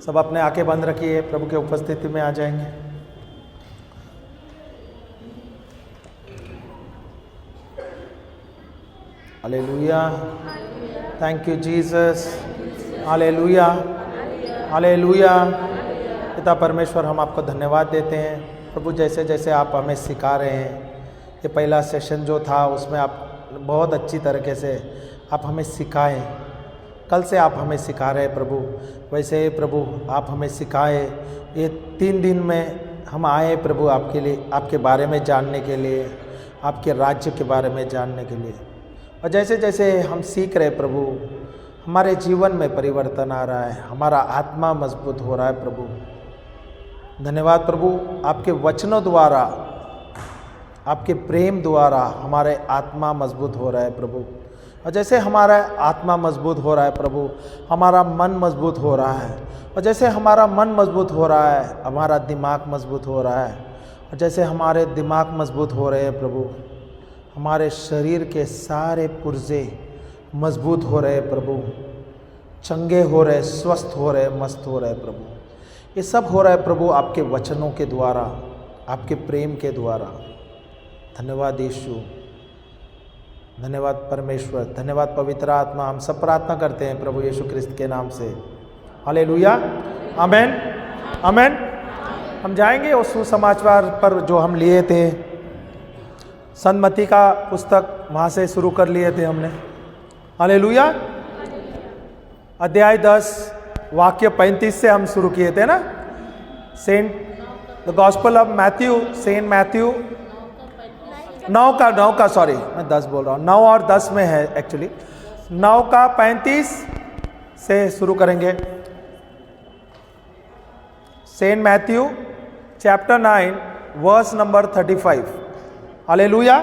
सब अपने आंखें बंद रखिए, प्रभु के उपस्थिति में आ जाएंगे। Hallelujah, thank you Jesus, hallelujah, hallelujah. पिता परमेश्वर, हम आपको धन्यवाद देते हैं प्रभु, जैसे जैसे आप हमें सिखा रहे हैं। ये पहला सेशन जो था उसमें आप बहुत अच्छी तरीके से आप हमें सिखाए। कल से आप हमें सिखा रहे हैं प्रभु, वैसे प्रभु आप हमें सिखाए। ये 3 दिन में हम आए प्रभु आपके लिए, आपके बारे में जानने के लिए, आपके राज्य के बारे में जानने के लिए। और जैसे जैसे हम सीख रहे प्रभु, हमारे जीवन में परिवर्तन आ रहा है, हमारा आत्मा मजबूत हो रहा है प्रभु। धन्यवाद प्रभु, आपके वचनों द्वारा, आपके प्रेम द्वारा हमारे आत्मा मजबूत हो रहा है प्रभु। और जैसे हमारा आत्मा मजबूत हो रहा है प्रभु, हमारा मन मजबूत हो रहा है। और जैसे हमारा मन मजबूत हो रहा है, हमारा दिमाग मजबूत हो रहा है। और जैसे हमारे दिमाग मजबूत हो रहे हैं प्रभु, हमारे शरीर के सारे पुर्जे मजबूत हो रहे हैं प्रभु, चंगे हो रहे, स्वस्थ हो रहे, मस्त हो रहे प्रभु। ये सब हो रहा है प्रभु आपके वचनों के द्वारा, आपके प्रेम के द्वारा। धन्यवाद यीशु, धन्यवाद परमेश्वर, धन्यवाद पवित्र आत्मा। हम सब प्रार्थना करते हैं प्रभु यीशु ख्रिस्त के नाम से। हालेलुया, आमेन, आमेन। हम जाएंगे उस सुसमाचार पर जो हम लिए थे, सन्मति का पुस्तक, वहाँ से शुरू कर लिए थे हमने। हालेलुया, अध्याय 10 वाक्य 35 से हम शुरू किए थे ना। The gospel of Matthew, saint Matthew 9 का सॉरी मैं 10 बोल रहा हूँ, 9 और 10 में है एक्चुअली। 9 का 35 से शुरू करेंगे। Saint Matthew chapter 9 verse number 35। Hallelujah.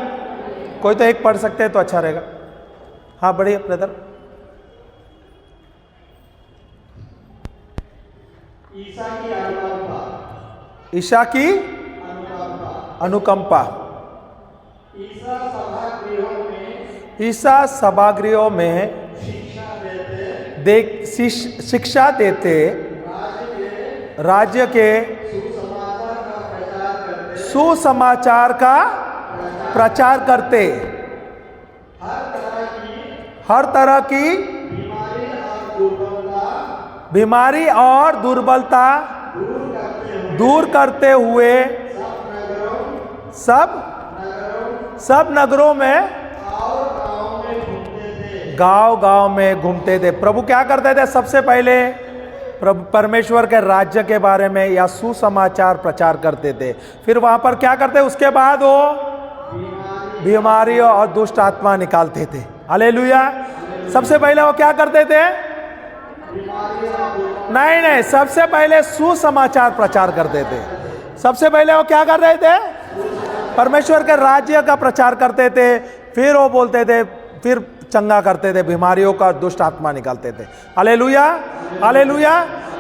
कोई तो एक पढ़ सकते हैं तो अच्छा रहेगा। हाँ बढ़िया ब्रदर। ईसा की अनुकंपा। ईसा सभागृहों में शिक्षा देते, राज्य के सुसमाचार का प्रचार करते, हर तरह की बीमारी और दुर्बलता दूर करते हुए सब नगरों में, गांव में घूमते थे। प्रभु क्या करते थे? सबसे पहले प्रभु परमेश्वर के राज्य के बारे में या सुसमाचार प्रचार करते थे। फिर वहां पर क्या करते? उसके बाद वो बीमारियों और दुष्ट आत्मा निकालते थे। हालेलुया। सबसे पहले वो क्या करते थे? नहीं, सबसे पहले सुसमाचार प्रचार करते थे। सबसे पहले वो क्या कर रहे थे? परमेश्वर के राज्य का प्रचार करते थे। फिर वो बोलते थे, फिर चंगा करते थे, बीमारियों का दुष्ट आत्मा निकालते थे। Hallelujah, hallelujah.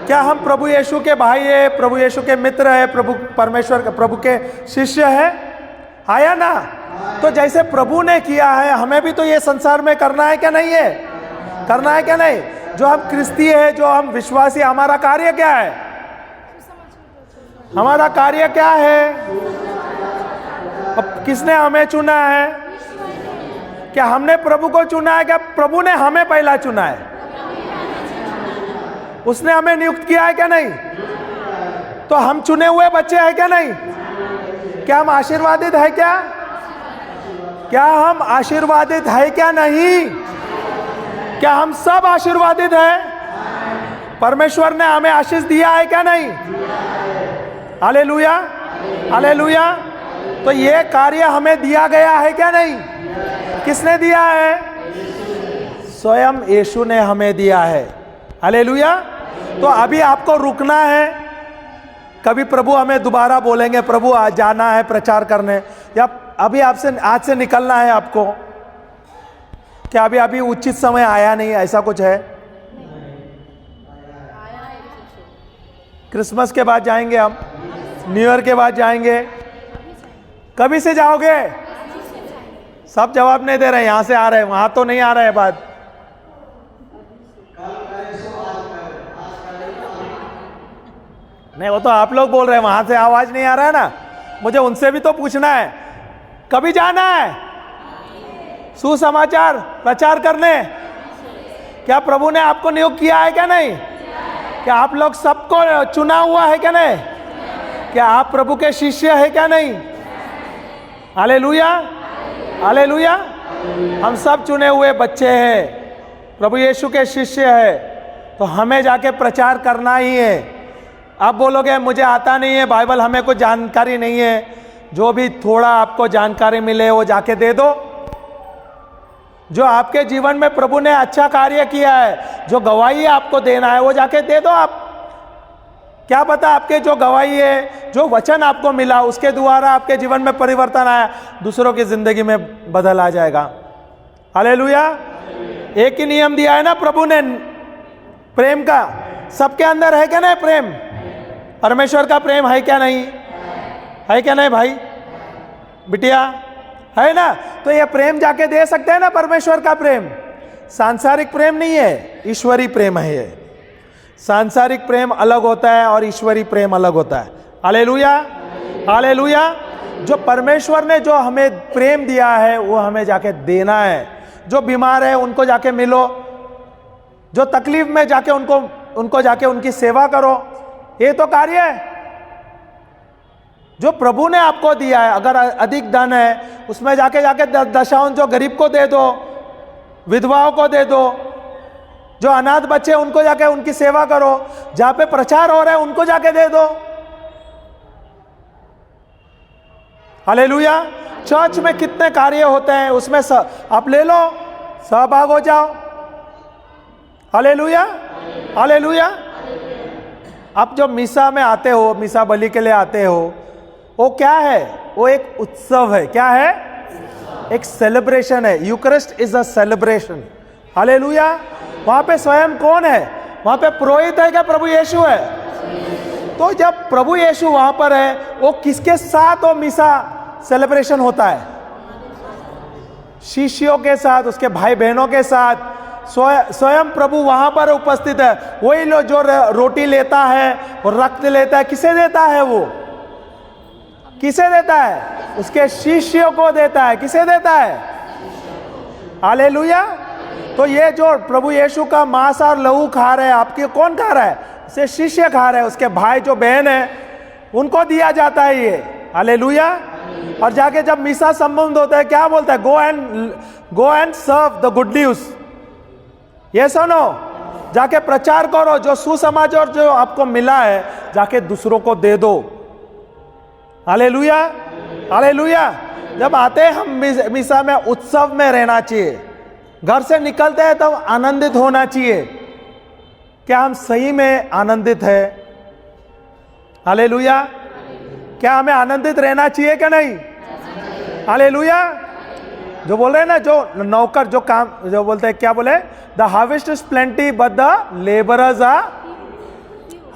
क्या हम प्रभु यीशु के भाई है, प्रभु यीशु के मित्र है, प्रभु परमेश्वर के, प्रभु के शिष्य है? आया ना? तो जैसे प्रभु ने किया है, हमें भी तो ये संसार में करना है क्या नहीं है? करना है क्या नहीं? जो हम क्रिस्ती है, जो हम विश्वासी, हमारा कार्य क्या है? हमारा कार्य क्या है? अब किसने हमें चुना है? क्या हमने प्रभु को चुना है? क्या प्रभु ने हमें पहला चुना है? उसने हमें नियुक्त किया है क्या नहीं? तो हम चुने हुए बच्चे हैं क्या नहीं? क्या हम आशीर्वादित है क्या? क्या हम आशीर्वादित है क्या नहीं? क्या हम सब आशीर्वादित है? परमेश्वर ने हमें आशीष दिया है क्या नहीं? Hallelujah, hallelujah. तो ये कार्य हमें दिया गया है क्या नहीं? किसने दिया है? स्वयं यीशु ने हमें दिया है। हालेलुया। तो अभी आपको रुकना है। कभी प्रभु हमें दोबारा बोलेंगे, प्रभु आज जाना है प्रचार करने, या अभी आपसे आज से निकलना है आपको? क्या अभी उचित समय आया नहीं, ऐसा कुछ है? क्रिसमस के बाद जाएंगे हम, न्यू ईयर के बाद जाएंगे। कभी से जाओगे? सब जवाब नहीं दे रहे, यहां से आ रहे हैं, वहां तो नहीं आ रहे हैं बात। नहीं, वो तो आप लोग बोल रहे हैं, वहां से आवाज नहीं आ रहा है ना, मुझे उनसे भी तो पूछना है। कभी जाना है सुसमाचार प्रचार करने? क्या प्रभु ने आपको नियुक्त किया है क्या नहीं? क्या आप लोग सबको चुना हुआ है क्या नहीं? क्या आप प्रभु के शिष्य है क्या नहीं? Hallelujah, hallelujah. हम सब चुने हुए बच्चे हैं, प्रभु यीशु के शिष्य है, तो हमें जाके प्रचार करना ही है। आप बोलोगे मुझे आता नहीं है बाइबल, हमें कोई जानकारी नहीं है, जो भी थोड़ा आपको जानकारी मिले वो जाके दे दो। जो आपके जीवन में प्रभु ने अच्छा कार्य किया है, जो गवाही आपको देना है, वो जाके दे दो आप। क्या पता आपके जो गवाही है, जो वचन आपको मिला, उसके द्वारा आपके जीवन में परिवर्तन आया, दूसरों की जिंदगी में बदल आ जाएगा। हालेलुया। एक ही नियम दिया है ना प्रभु ने प्रेम का, सबके अंदर है क्या नहीं प्रेम? परमेश्वर का प्रेम है क्या नहीं? है क्या नहीं भाई बिटिया? है ना? तो ये प्रेम जाके दे सकते हैं ना, परमेश्वर का प्रेम। सांसारिक प्रेम नहीं है, ईश्वरीय प्रेम है ये। सांसारिक प्रेम अलग होता है और ईश्वरीय प्रेम अलग होता है। Hallelujah, hallelujah. जो परमेश्वर ने जो हमें प्रेम दिया है वो हमें जाके देना है। जो बीमार है उनको जाके मिलो, जो तकलीफ में जाके उनको जाके उनकी सेवा करो, ये तो कार्य है जो प्रभु ने आपको दिया है। अगर अधिक धन है उसमें जाके दशांश जो गरीब को दे दो, विधवाओं को दे दो, जो अनाथ बच्चे उनको जाके उनकी सेवा करो, जहां पे प्रचार हो रहा है उनको जाके दे दो। हालेलुया। चर्च में कितने कार्य होते हैं, उसमें आप ले लो, सहभाग हो जाओ। Hallelujah, hallelujah. आप जो मीसा में आते हो, मीसा बलि के लिए आते हो, वो क्या है? वो एक उत्सव है। क्या है? एक सेलिब्रेशन है। यूकरिस्ट इज अ सेलिब्रेशन। हालेलुया। वहां पे स्वयं कौन है? वहां पे पुरोहित है क्या? प्रभु यीशु है। तो जब प्रभु यीशु वहां पर है, वो किसके साथ वो मीसा सेलिब्रेशन होता है? शिष्यों के साथ, उसके भाई बहनों के साथ। स्वयं प्रभु वहां पर उपस्थित है। वही लोग जो रोटी लेता है और रक्त लेता है, किसे देता है? वो किसे देता है? उसके शिष्यों को देता है। किसे देता है? हालेलुया। तो ये जो प्रभु यीशु का मांस और लहू खा रहे हैं, आपके कौन खा रहा है? उसे शिष्य खा रहे हैं, उसके भाई जो बहन है उनको दिया जाता है ये। हालेलुया। और जाके जब मीसा संबंध होता है, क्या बोलता है? Go and serve the good news. ये सुनो, जाके प्रचार करो, जो सुसमाचार जो आपको मिला है जाके दूसरों को दे दो। Hallelujah, hallelujah. जब आते हैं हम मीसा में, उत्सव में रहना चाहिए। घर से निकलते हैं तब आनंदित होना चाहिए। क्या हम सही में आनंदित है? हालेलुया। क्या हमें आनंदित रहना चाहिए क्या नहीं? हालेलुया। जो बोल रहे हैं ना, जो नौकर जो काम जो बोलते हैं, क्या बोले? The harvest is plenty but the labourers are.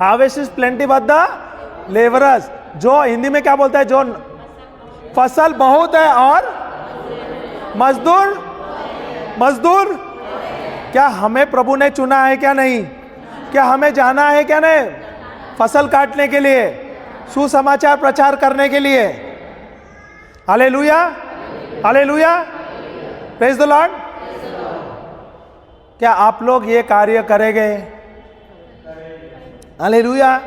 Harvest is plenty but the labourers. जो हिंदी में क्या बोलता है? जो फसल बहुत है और मजदूर। क्या हमें प्रभु ने चुना है क्या नहीं? क्या हमें जाना है क्या नहीं? फसल काटने के लिए, सुसमाचार प्रचार करने के लिए। Hallelujah, hallelujah. Praise the Lord. क्या आप लोग ये कार्य करेंगे? हालेलुया।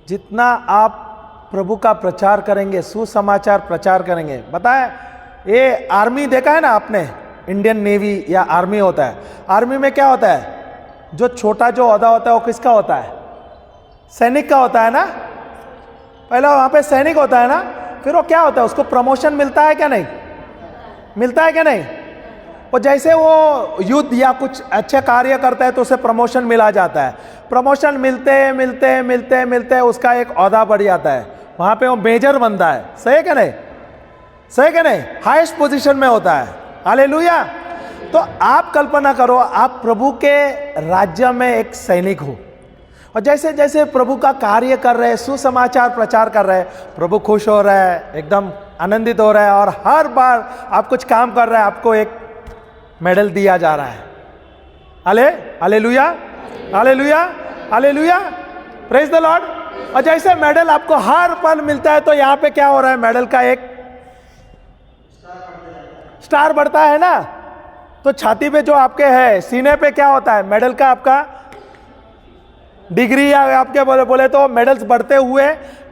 जितना आप प्रभु का प्रचार करेंगे, सुसमाचार प्रचार करेंगे। बताएं, ये आर्मी देखा है ना आपने? इंडियन नेवी या आर्मी होता है। आर्मी में क्या होता है? जो छोटा जो ओहदा होता है वो किसका होता है? सैनिक का होता है ना। पहले वहां पे सैनिक होता है ना, फिर वो क्या होता है? उसको प्रमोशन मिलता है क्या नहीं? मिलता है क्या नहीं? और जैसे वो युद्ध या कुछ अच्छे कार्य करता है तो उसे प्रमोशन मिला जाता है। प्रमोशन मिलते उसका एक ओहदा बढ़ जाता है, वहां पे वो मेजर बनता है। सही है क्या नहीं? सही है क्या नहीं? हाईएस्ट पोजीशन में होता है। हालेलुया। तो आप कल्पना करो, आप प्रभु के राज्य में एक सैनिक हो, और जैसे जैसे प्रभु का कार्य कर रहे हैं, सुसमाचार प्रचार कर रहे हैं, प्रभु खुश हो रहा है, एकदम आनंदित हो रहा है, और हर बार आप कुछ काम कर रहे हैं आपको एक मेडल दिया जा रहा है। Hallelujah, hallelujah. Hallelujah, praise the Lord. और जैसे मेडल आपको हर पल मिलता है, तो यहाँ पे क्या हो रहा है, मेडल का एक स्टार बढ़ता है ना। तो छाती पे जो आपके है, सीने पे क्या होता है, मेडल का आपका डिग्री, या आपके बोले तो मेडल्स बढ़ते हुए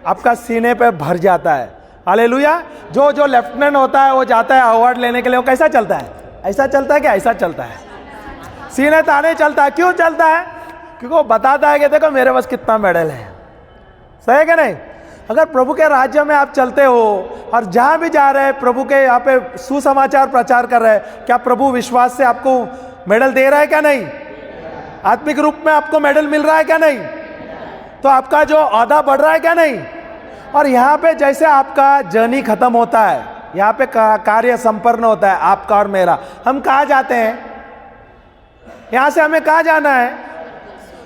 आपका सीने पे भर जाता है। हालेलुया। जो जो लेफ्टिनेंट होता है वो जाता है अवार्ड लेने के लिए, वो कैसा चलता है, ऐसा चलता है कि ऐसा चलता है, सीने ताने चलता है। क्यों चलता है? क्योंकि वो बताता है कि देखो मेरे पास कितना मेडल है। सही है कि नहीं? अगर प्रभु के राज्य में आप चलते हो और जहां भी जा रहे हैं प्रभु के यहाँ पे सुसमाचार प्रचार कर रहे हैं, क्या प्रभु विश्वास से आपको मेडल दे रहा है क्या? नहीं। आत्मिक रूप में आपको मेडल मिल रहा है क्या? नहीं। तो आपका जो औहदा बढ़ रहा है क्या? नहीं। और यहाँ पे जैसे आपका जर्नी खत्म होता है, यहाँ पे कार्य संपन्न होता है आपका और मेरा, हम कहाँ जाते हैं? यहाँ से हमें कहाँ जाना है?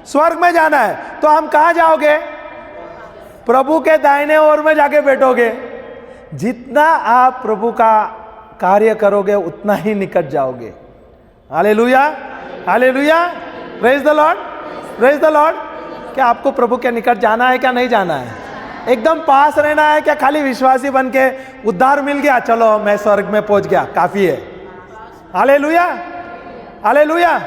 स्वर्ग में जाना है। तो हम कहाँ जाओगे? प्रभु के दाहिने ओर में जाके बैठोगे। जितना आप प्रभु का कार्य करोगे उतना ही निकट जाओगे। Hallelujah, hallelujah, praise the Lord, praise the Lord. क्या आपको प्रभु के निकट जाना है क्या? नहीं जाना है? एकदम पास रहना है क्या? खाली विश्वासी बन के उद्धार मिल गया, चलो मैं स्वर्ग में पहुंच गया, काफी है? Hallelujah, hallelujah.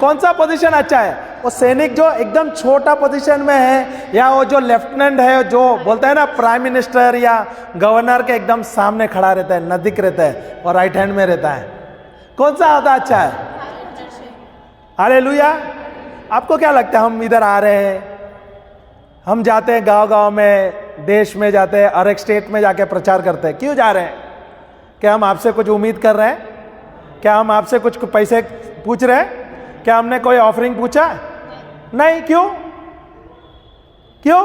कौन सा पोजीशन अच्छा है? वो सैनिक जो एकदम छोटा पोजीशन में है, या वो जो लेफ्टिनेंट है, जो बोलता है ना प्राइम मिनिस्टर या गवर्नर के एकदम सामने खड़ा रहता है, नजदीक रहता है और राइट हैंड में रहता है? कौन सा ज्यादा अच्छा है? हालेलुया। आपको क्या लगता है? हम इधर आ रहे हैं, हम जाते हैं गांव-गांव में, देश में जाते हैं, हर एक स्टेट में जाके प्रचार करते हैं। क्यों जा रहे हैं? क्या हम आपसे कुछ उम्मीद कर रहे हैं? क्या हम आपसे कुछ पैसे पूछ रहे हैं? क्या हमने कोई ऑफरिंग पूछा? नहीं। क्यों? क्यों?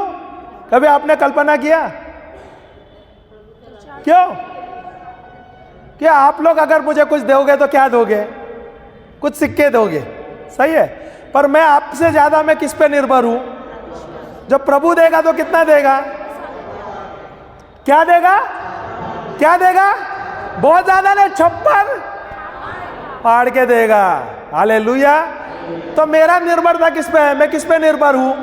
कभी आपने कल्पना किया? क्यों? क्या आप लोग अगर मुझे कुछ दोगे तो क्या दोगे? कुछ सिक्के दोगे, सही है। पर मैं आपसे ज्यादा मैं किस पे निर्भर हूं? जब प्रभु देगा तो कितना देगा? क्या देगा? क्या देगा? बहुत ज्यादा नहीं, छप्पर फाड़ के देगा। हालेलुया। तो मेरा निर्भरता किस पे है? मैं किस पे निर्भर हूं?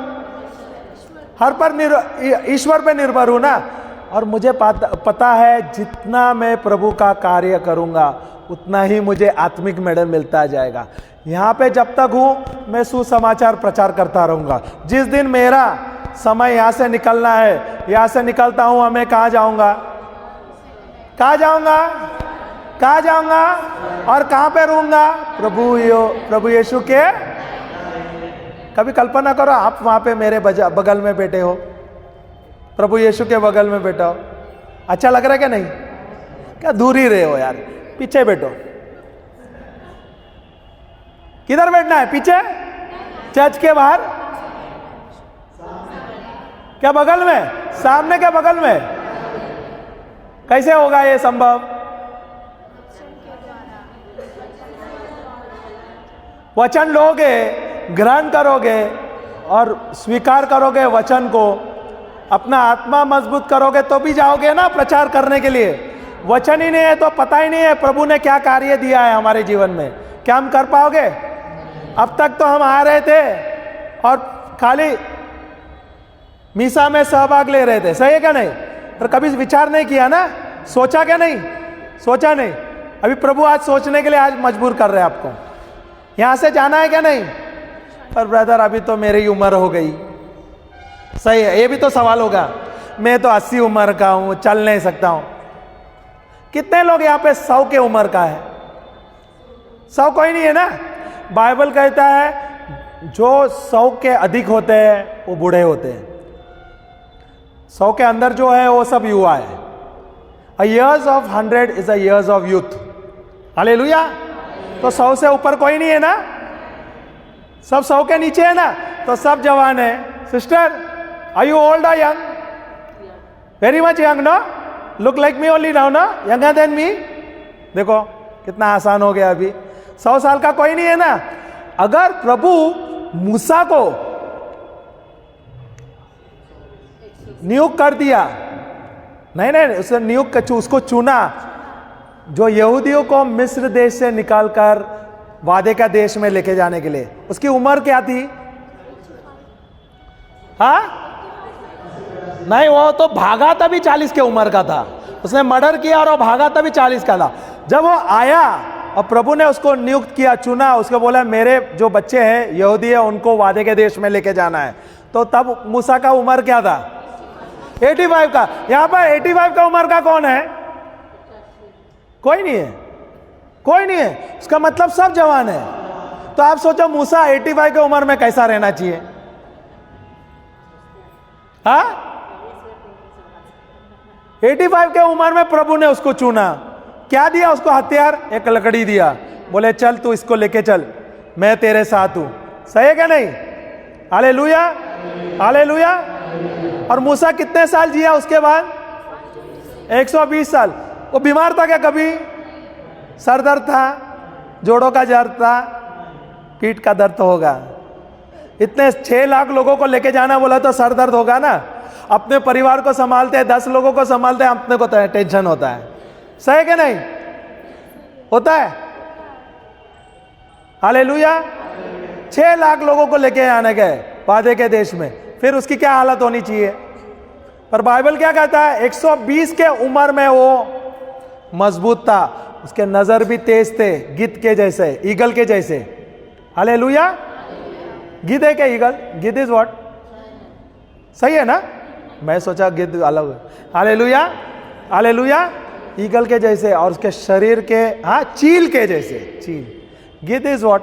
हर पर ईश्वर पे निर्भर हूं ना। और मुझे पता है जितना मैं प्रभु का कार्य करूंगा उतना ही मुझे आत्मिक मेडल मिलता जाएगा। यहाँ पे जब तक हूं मैं सुसमाचार प्रचार करता रहूंगा। जिस दिन मेरा समय यहाँ से निकलना है, यहाँ से निकलता हूं, हमें कहाँ जाऊंगा? कहाँ जाऊंगा? कहाँ जाऊंगा और कहाँ पे रहूंगा? प्रभु यीशु के। कभी कल्पना करो आप वहां पे मेरे बगल में बैठे हो, प्रभु यीशु के बगल में बैठा हो, अच्छा लग रहा है क्या? नहीं। क्या दूर ही रहे हो यार, पीछे बैठो। किधर बैठना है? पीछे? चर्च के बाहर? क्या बगल में? सामने क्या बगल में? कैसे होगा ये संभव? वचन लोगे, ग्रहण करोगे और स्वीकार करोगे वचन को, अपना आत्मा मजबूत करोगे तो भी जाओगे ना प्रचार करने के लिए। वचन ही नहीं है तो पता ही नहीं है प्रभु ने क्या कार्य दिया है हमारे जीवन में, क्या हम कर पाओगे? अब तक तो हम आ रहे थे और खाली मीसा में सहभाग ले रहे थे, सही है क्या? नहीं। पर कभी विचार नहीं किया ना, सोचा क्या? नहीं सोचा। नहीं। अभी प्रभु आज सोचने के लिए आज मजबूर कर रहे हैं आपको। यहां से जाना है क्या? नहीं। पर ब्रदर अभी तो मेरी उम्र हो गई, सही है, ये भी तो सवाल होगा। मैं तो 80 उम्र का हूं, चल नहीं सकता हूं। कितने लोग यहाँ पे 100 के उम्र का है? 100 कोई नहीं है ना। बाइबल कहता है जो 100 के अधिक होते हैं वो बूढ़े होते हैं, 100 के अंदर जो है वो सब युवा है। A years of 100 is a years of youth. Hallelujah. तो 100 से ऊपर कोई नहीं है ना, सब 100 के नीचे है ना, तो सब जवान है। Sister, are you old or young? Very much young, no? Look like me only now, no? Younger than me? देखो कितना आसान हो गया। अभी 100 साल का कोई नहीं है ना। अगर प्रभु मूसा को नियुक्त कर दिया, नहीं, उसने नियुक्त, उसको चुना, जो यहूदियों को मिस्र देश से निकालकर वादे का देश में लेके जाने के लिए। उसकी उम्र क्या थी? हाँ नहीं, वो तो भागा तभी 40 के उम्र का था, उसने मर्डर किया और वो भागा तभी 40 का था। जब वो आया और प्रभु ने उसको नियुक्त किया, चुना, उसको बोला मेरे जो बच्चे हैं यहूदी है उनको वादे के देश में लेके जाना है, तो तब मूसा का उम्र क्या था? 85 का। यहां पर 85 का उम्र का कौन है? कोई नहीं है, कोई नहीं है। उसका मतलब सब जवान है। तो आप सोचो मूसा 85 की उम्र में कैसा रहना चाहिए? हाँ 85 के उम्र में प्रभु ने उसको चुना, क्या दिया उसको? हथियार, एक लकड़ी दिया, बोले चल तू इसको लेके चल, मैं तेरे साथ हूं। सही है क्या नहीं? Hallelujah, hallelujah. और मूसा कितने साल जिया उसके बाद? 120 साल। वो बीमार था क्या कभी? सर दर्द था, जोड़ों का दर्द था, पीठ का दर्द होगा। इतने 6 लाख लोगों को लेके जाना बोला तो सर दर्द होगा ना। अपने परिवार को संभालते हैं, 10 लोगों को संभालते हैं, अपने को टेंशन होता है। सही कि नहीं? होता है। हालेलुया। 6 लाख लोगों को लेके आने गए वादे के देश में, फिर उसकी क्या हालत होनी चाहिए? पर बाइबल क्या कहता है? 120 के उम्र में वो मजबूत था, उसके नजर भी तेज थे, गिद्ध के जैसे, ईगल के जैसे। हालेलुया। गिद्ध है क्या ईगल? गिद्ध इज व्हाट? सही है ना? मैं सोचा गिद्ध अलग है। Hallelujah, hallelujah. ईगल के जैसे और उसके शरीर के, हाँ, चील के जैसे। चील। गिद्ध इज व्हाट?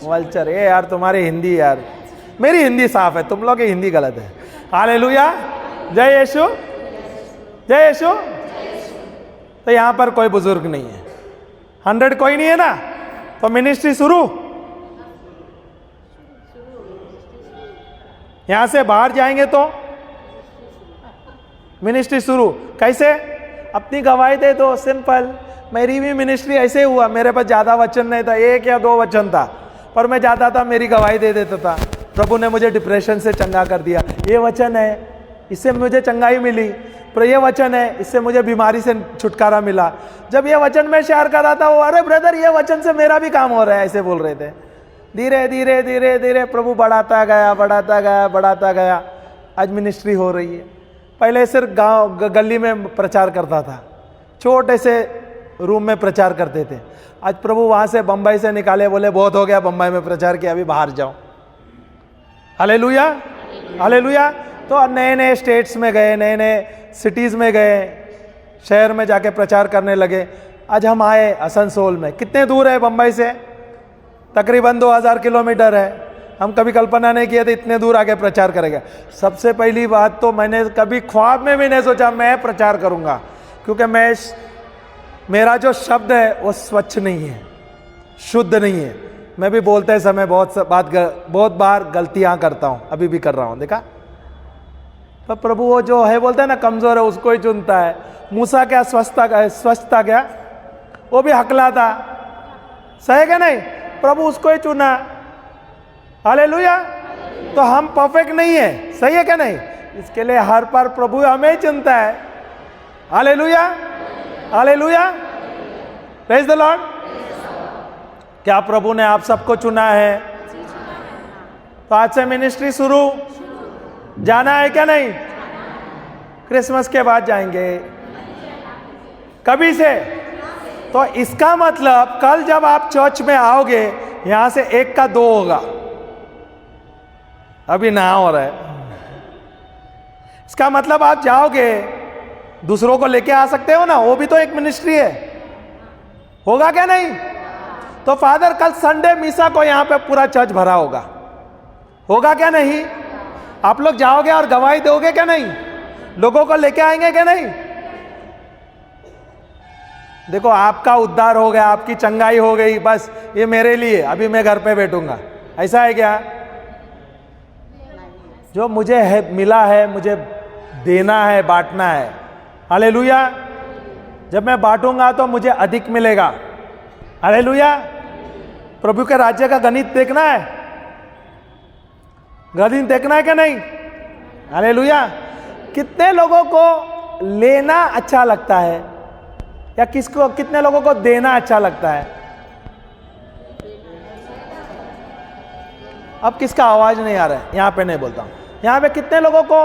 वल्चर। ये यार तुम्हारी हिंदी, यार मेरी हिंदी साफ है, तुम लोग की हिंदी गलत है। हालेलुया। जय यीशु, जय यीशु। तो यहां पर कोई बुजुर्ग नहीं है, 100 कोई नहीं है ना, तो मिनिस्ट्री शुरू। यहां से बाहर जाएंगे तो मिनिस्ट्री शुरू। कैसे? अपनी गवाही दे दो, सिंपल। मेरी भी मिनिस्ट्री ऐसे हुआ, मेरे पास ज्यादा वचन नहीं था, 1 या 2 वचन था, पर मैं जाता था, मेरी गवाही दे देता था। प्रभु ने मुझे डिप्रेशन से चंगा कर दिया, ये वचन है, इससे मुझे चंगाई मिली। पर ये वचन है, इससे मुझे बीमारी से छुटकारा मिला। जब ये वचन मैं शेयर कर रहा था, वो अरे ब्रदर ये वचन से मेरा भी काम हो रहा है, ऐसे बोल रहे थे। धीरे धीरे धीरे धीरे प्रभु बढ़ाता गया, बढ़ाता गया, बढ़ाता गया। आज मिनिस्ट्री हो रही है। पहले सिर्फ गांव गली में प्रचार करता था, छोटे से रूम में प्रचार करते थे। आज प्रभु वहां से बंबई से निकाले, बोले बहुत हो गया बंबई में प्रचार किया, अभी बाहर जाओ। Hallelujah, hallelujah. तो नए नए स्टेट्स में गए, नए नए सिटीज में गए, शहर में जाके प्रचार करने लगे। आज हम आए आसनसोल में, कितने दूर है बंबई से? तकरीबन 2000 किलोमीटर है। हम कभी कल्पना नहीं किए थे इतने दूर आके प्रचार करेंगे। सबसे पहली बात तो मैंने कभी ख्वाब में भी नहीं सोचा मैं प्रचार करूंगा, क्योंकि मेरा जो शब्द है वो स्वच्छ नहीं है, शुद्ध नहीं है। मैं भी बोलते समय बहुत बार गलतियां करता हूं, अभी भी कर रहा हूं। देखा? तो प्रभु वो जो है बोलते हैं ना, कमजोर है उसको ही चुनता है। मूसा क्या स्वच्छता क्या? वो भी हकला था। सही क्या नहीं? प्रभु उसको ही चुना। हालेलुया। तो हम परफेक्ट नहीं है, सही है क्या नहीं? इसके लिए हर बार प्रभु हमें ही चुनता है। Hallelujah, hallelujah. Praise the Lord. क्या प्रभु ने आप सबको चुना है? तो आज से मिनिस्ट्री शुरू। जाना है क्या नहीं? क्रिसमस के बाद जाएंगे। कभी से? तो इसका मतलब कल जब आप चर्च में आओगे, यहां से 1 का 2 होगा। अभी ना हो रहा है। इसका मतलब आप जाओगे, दूसरों को लेके आ सकते हो ना, वो भी तो एक मिनिस्ट्री है। होगा क्या नहीं? तो फादर कल संडे मिसा को यहां पे पूरा चर्च भरा होगा। होगा क्या नहीं? आप लोग जाओगे और गवाही दोगे क्या नहीं? लोगों को लेके आएंगे क्या नहीं? देखो, आपका उद्धार हो गया, आपकी चंगाई हो गई, बस ये मेरे लिए, अभी मैं घर पे बैठूंगा, ऐसा है क्या? जो मुझे है मिला है, मुझे देना है, बांटना है। हालेलुया। जब मैं बांटूंगा तो मुझे अधिक मिलेगा। हालेलुया। प्रभु के राज्य का गणित देखना है, गणित देखना है क्या नहीं? हालेलुया। कितने लोगों को लेना अच्छा लगता है, या कितने लोगों को देना अच्छा लगता है? अब किसका आवाज नहीं आ रहा है? यहाँ पे नहीं बोलता हूँ। यहाँ पे कितने लोगों को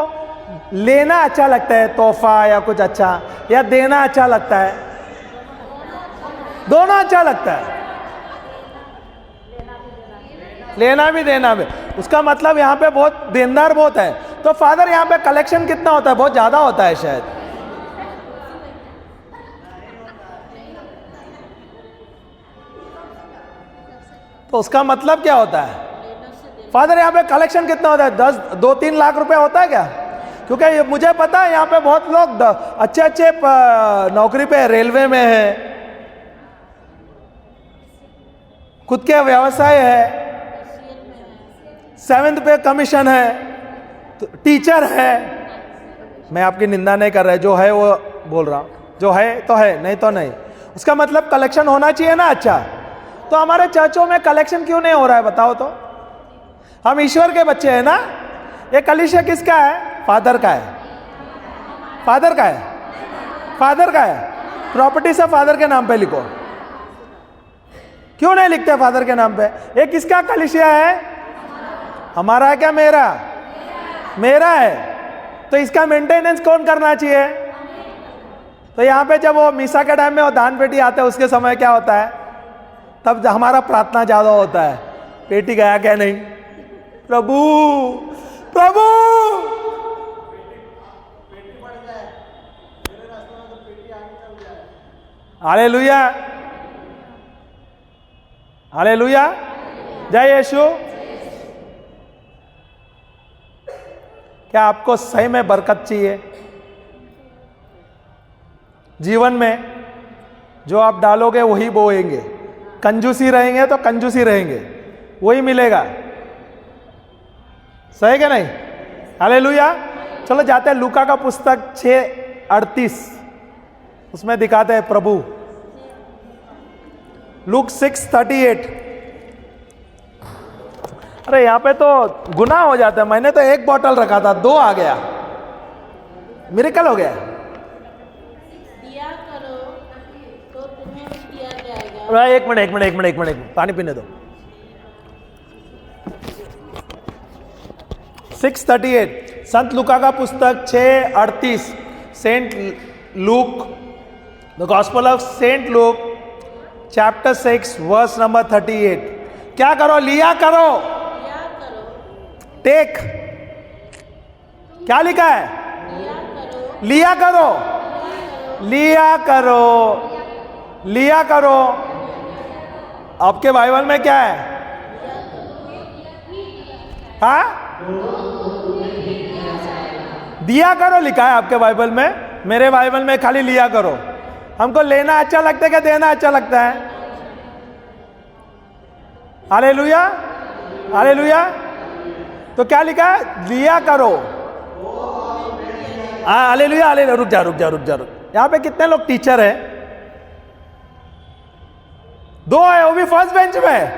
लेना अच्छा लगता है, तोहफा या कुछ अच्छा, या देना अच्छा लगता है? दोनों अच्छा लगता है, लेना भी देना भी। उसका मतलब यहाँ पे बहुत देनदार बहुत है। तो फादर यहाँ पे कलेक्शन कितना होता है? बहुत ज्यादा होता है शायद। तो उसका मतलब क्या होता है फादर? यहाँ पे कलेक्शन कितना होता है? 2-3 लाख रुपए होता है क्या? क्योंकि मुझे पता है यहाँ पे बहुत लोग अच्छे अच्छे नौकरी पे, रेलवे में है, खुद के व्यवसाय है, 7th पे कमीशन है, तो टीचर है। मैं आपकी निंदा नहीं कर रहा, जो है वो बोल रहा हूँ, जो है तो है, नहीं तो नहीं। उसका मतलब कलेक्शन होना चाहिए ना अच्छा। तो हमारे चर्चों में कलेक्शन क्यों नहीं हो रहा है बताओ तो? हम ईश्वर के बच्चे हैं ना। ये कलीसिया किसका है? फादर का है। फादर का है, फादर का है। प्रॉपर्टी सब फादर के नाम पे लिखो। क्यों नहीं लिखते फादर के नाम पे? ये किसका कलीसिया है? हमारा है क्या? मेरा, मेरा है। तो इसका मेंटेनेंस कौन करना चाहिए? तो यहाँ पे जब वो मीसा के टाइम में वो दान पेटी आते हैं, उसके समय क्या होता है? तब हमारा प्रार्थना ज्यादा होता है, पेटी गया क्या नहीं? प्रभु प्रभु, हालेलुया, हालेलुया, जय यीशु। क्या आपको सही में बरकत चाहिए जीवन में? जो आप डालोगे वही बोएंगे। कंजूसी रहेंगे तो कंजूसी रहेंगे, वही मिलेगा। सही क्या नहीं? हालेलुया। चलो जाते हैं लूका का पुस्तक 6:38, उसमें दिखाते हैं प्रभु। लूक 6:38। अरे यहाँ पे तो गुनाह हो जाता है। मैंने तो 1 बॉटल रखा था, 2 आ गया, मिरेकल हो गया। दिया करो तो तुम्हें भी दिया जाएगा। एक मिनट, पानी पीने दो। 6:38 संत लूका का पुस्तक 6:38। Saint Luke, the gospel of saint Luke chapter 6 verse number 38। क्या करो? लिया करो, टेक। क्या लिखा है? लिया करो, लिया करो, लिया करो। आपके बाइबल में क्या है? हाँ, दिया करो लिखा है आपके बाइबल में। मेरे बाइबल में खाली लिया करो। हमको लेना अच्छा लगता है क्या देना अच्छा लगता है? Hallelujah, hallelujah. तो क्या लिखा है? लिया करो। Hallelujah, hallelujah. रुक जा। यहां पे कितने लोग टीचर हैं? 2 है, वो भी फर्स्ट बेंच में,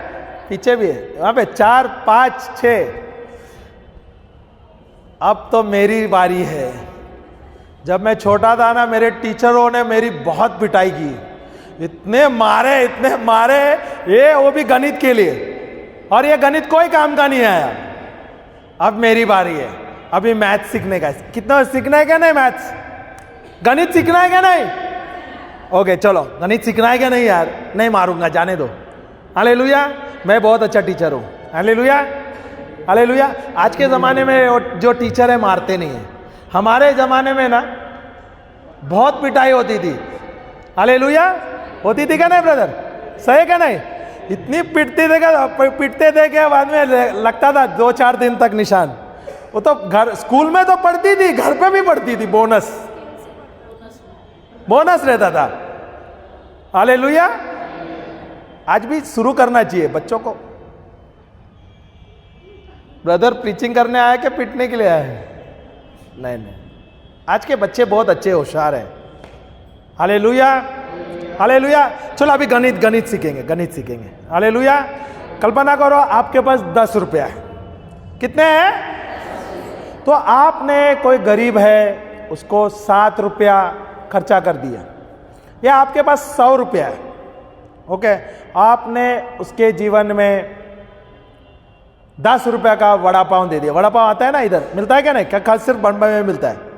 पीछे भी है। वहां पे 4, 5, 6। अब तो मेरी बारी है। जब मैं छोटा था ना, मेरे टीचरों ने मेरी बहुत पिटाई की। इतने मारे, ये वो भी गणित के लिए। और ये गणित कोई काम का नहीं आया। अब मेरी बारी है, अभी मैथ्स सीखने का। कितना सीखना है क्या नहीं? मैथ्स, गणित सीखना है क्या नहीं? ओके चलो, गणित सीखना है क्या नहीं? यार नहीं मारूंगा, जाने दो। हालेलुया, मैं बहुत अच्छा टीचर हूँ। Hallelujah, hallelujah. आज के ज़माने में जो टीचर है मारते नहीं है। हमारे ज़माने में ना बहुत पिटाई होती थी। हालेलुया, होती थी क्या नहीं ब्रदर? सही क्या नहीं? इतनी पिटते थे कि बाद में लगता था 2-4 दिन तक निशान। वो तो घर स्कूल में तो पढ़ती थी, घर पे भी पढ़ती थी। बोनस रहता था। हालेलुया। आज भी शुरू करना चाहिए बच्चों को। ब्रदर प्रीचिंग करने आया कि पिटने के लिए आया है? नहीं, आज के बच्चे बहुत अच्छे होशियार हैं। Hallelujah, hallelujah. चलो अभी गणित सीखेंगे। हालेलुया। कल्पना करो आपके पास 10 रुपया है। कितने हैं? तो आपने, कोई गरीब है, उसको 7 रुपया खर्चा कर दिया। या आपके पास 100 रुपया है। ओके, आपने उसके जीवन में 10 रुपये का वड़ा पाव दे दिया। वड़ा पाव आता है ना इधर, मिलता है क्या नहीं? क्या खास सिर्फ बम्बई में मिलता है?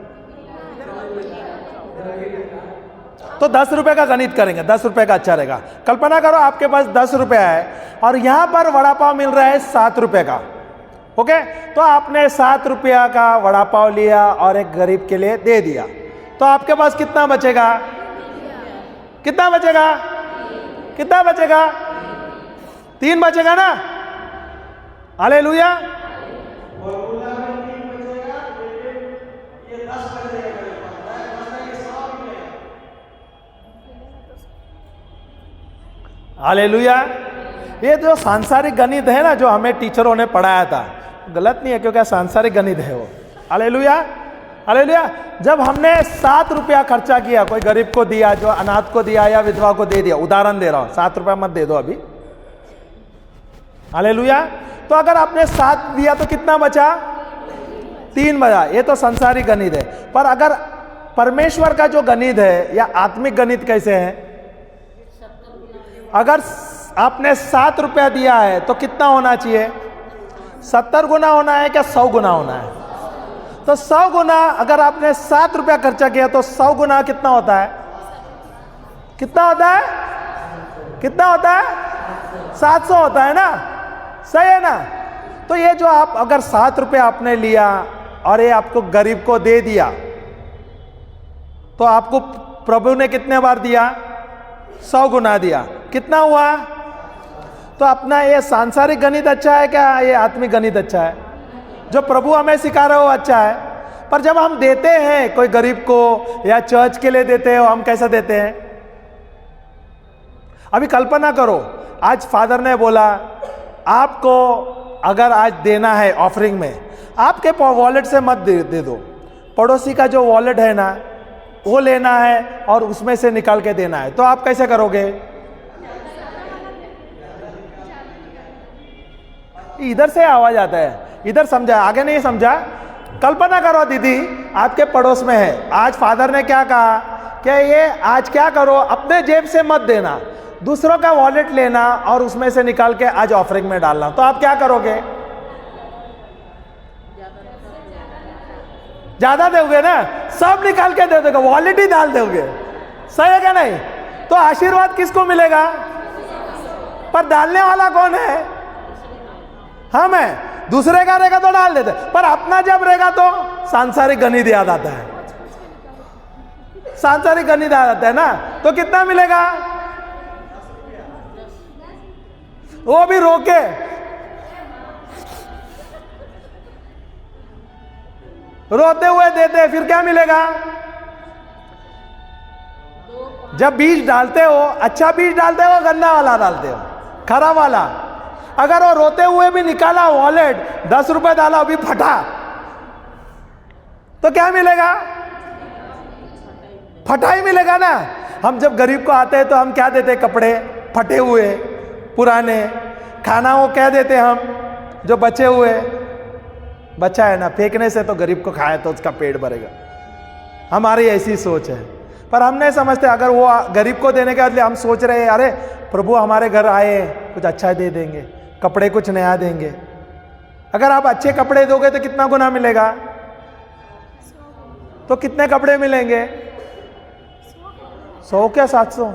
तो 10 रुपये का गणित करेंगे, 10 रुपये का अच्छा रहेगा। कल्पना करो आपके पास 10 रुपये है और यहां पर वड़ा पाव मिल रहा है 7 रुपये का। ओके, तो आपने 7 रुपया का वड़ा पाव लिया और एक गरीब के लिए दे दिया, तो आपके पास कितना बचेगा? कितना बचेगा? कितना बचेगा? 3 बचेगा ना? हालेलुया। हालेलुया। ये जो सांसारिक गणित है ना, जो हमें टीचरों ने पढ़ाया था, गलत नहीं है क्योंकि सांसारिक गणित है वो। Hallelujah, hallelujah. जब हमने 7 रुपया खर्चा किया, कोई गरीब को दिया, जो अनाथ को दिया या विधवा को दे दिया, उदाहरण दे रहा हूं, 7 रुपया मत दे दो अभी। हालेलुया। तो अगर आपने 7 दिया तो कितना बचा? 3 बचा। ये तो संसारिक गणित है। पर अगर परमेश्वर का जो गणित है या आत्मिक गणित कैसे है? अगर आपने 7 रुपया दिया है तो कितना होना चाहिए? 70 गुना होना है क्या 100 गुना होना है? तो 100 गुना, अगर आपने 7 रुपया खर्चा किया तो 100 गुना कितना होता है? कितना होता है? कितना होता है? 700 होता है ना? सही है ना? तो ये जो आप अगर 7 रुपया आपने लिया और ये आपको गरीब को दे दिया, तो आपको प्रभु ने कितने बार दिया? 100 गुना दिया। कितना हुआ? तो अपना ये सांसारिक गणित अच्छा है क्या ये आत्मिक गणित अच्छा है? जो प्रभु हमें सिखा रहे हो अच्छा है। पर जब हम देते हैं कोई गरीब को या चर्च के लिए देते हो, हम कैसा देते हैं? अभी कल्पना करो, आज फादर ने बोला आपको अगर आज देना है ऑफरिंग में, आपके वॉलेट से मत दे दो, पड़ोसी का जो वॉलेट है ना वो लेना है और उसमें से निकाल के देना है। तो आप कैसे करोगे? इधर से आवाज आता है, इधर समझा, आगे नहीं समझा। कल्पना करो दीदी आपके पड़ोस में है, आज फादर ने क्या कहा कि ये आज क्या करो, अपने जेब से मत देना, दूसरों का वॉलेट लेना और उसमें से निकाल के आज ऑफरिंग में डालना। तो आप क्या करोगे? ज्यादा दोगे ना, सब निकाल के दे दोगे, वॉलेट ही डाल दोगे। सही है क्या नहीं? तो आशीर्वाद किसको मिलेगा? पर डालने वाला कौन है? हम है। दूसरे का रहेगा तो डाल देते, पर अपना जब रहेगा तो सांसारिक गणित याद आता है। सांसारिक गणित याद आता है ना, तो कितना मिलेगा? वो भी रोके, रोते हुए देते, फिर क्या मिलेगा? जब बीज डालते हो, अच्छा बीज डालते हो, गंदा वाला डालते हो, खराब वाला। अगर वो रोते हुए भी निकाला वॉलेट, 10 रुपए डाला, अभी फटा, तो क्या मिलेगा? फटा ही मिलेगा ना। हम जब गरीब को आते हैं तो हम क्या देते? कपड़े फटे हुए पुराने, खाना वो क्या देते हम जो बचे हुए, बचा है ना, फेंकने से तो गरीब को खाए तो उसका पेट भरेगा। हमारी ऐसी सोच है, पर हम नहीं समझते। अगर वो गरीब को देने के बदले हम सोच रहे हैं अरे प्रभु हमारे घर आए, कुछ अच्छा दे देंगे, कपड़े कुछ नया देंगे। अगर आप अच्छे कपड़े दोगे तो कितना गुना मिलेगा? तो कितने कपड़े मिलेंगे? 100 क्या 700?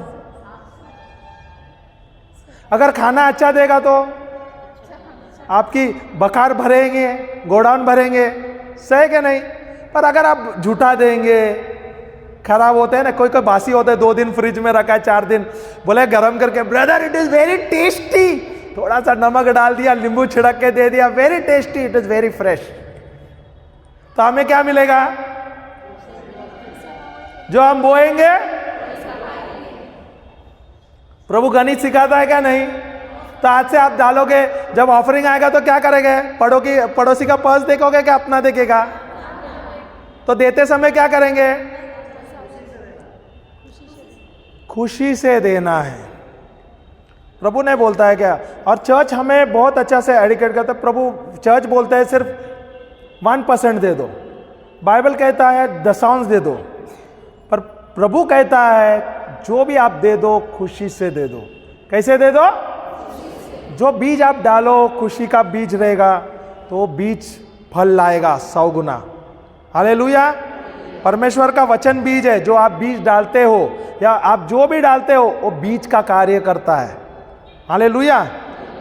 अगर खाना अच्छा देगा तो आपकी बकार भरेंगे, गोडाउन भरेंगे। सही क्या नहीं? पर अगर आप झूठा देंगे, खराब होते हैं ना, कोई कोई बासी होता है, 2 दिन फ्रिज में रखा है, 4 दिन, बोले गरम करके, brother it is very tasty, थोड़ा सा नमक डाल दिया, नींबू छिड़क के दे दिया, very tasty, it is very fresh. तो हमें क्या मिलेगा? जो हम बोएंगे। प्रभु गणित सिखाता है क्या नहीं? तो आज से आप डालोगे, जब ऑफरिंग आएगा तो क्या करेंगे? पड़ोसी का पर्स देखोगे क्या अपना देखेगा? तो देते समय क्या करेंगे? खुशी से देना है। प्रभु ने बोलता है क्या? और चर्च हमें बहुत अच्छा से एडिकेट करता है। प्रभु चर्च बोलता है सिर्फ 1% दे दो, बाइबल कहता है 10 दे दो, पर प्रभु कहता है जो भी आप दे दो खुशी से दे दो। कैसे दे दो? जो बीज आप डालो खुशी का बीज रहेगा, तो वो बीज फल लाएगा 100 गुना। हालेलुया। परमेश्वर का वचन बीज है, जो आप बीज डालते हो या आप जो भी डालते हो वो बीज का कार्य करता है। Hallelujah,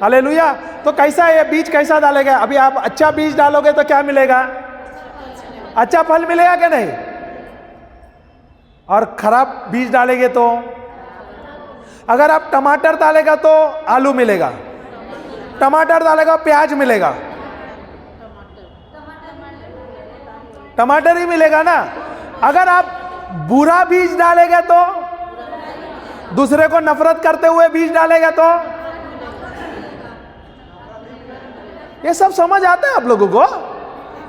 hallelujah. तो कैसा है ये बीज, कैसा डालेगा? अभी आप अच्छा बीज डालोगे तो क्या मिलेगा? अच्छा फल मिलेगा कि नहीं? और खराब बीज डालेंगे तो, अगर आप टमाटर डालेगा तो आलू मिलेगा, टमाटर डालेगा प्याज मिलेगा, टमाटर ही मिलेगा ना। अगर आप बुरा बीज डालेगा तो, दूसरे को नफरत करते हुए बीज डालेगा तो, ये सब समझ आता है आप लोगों को?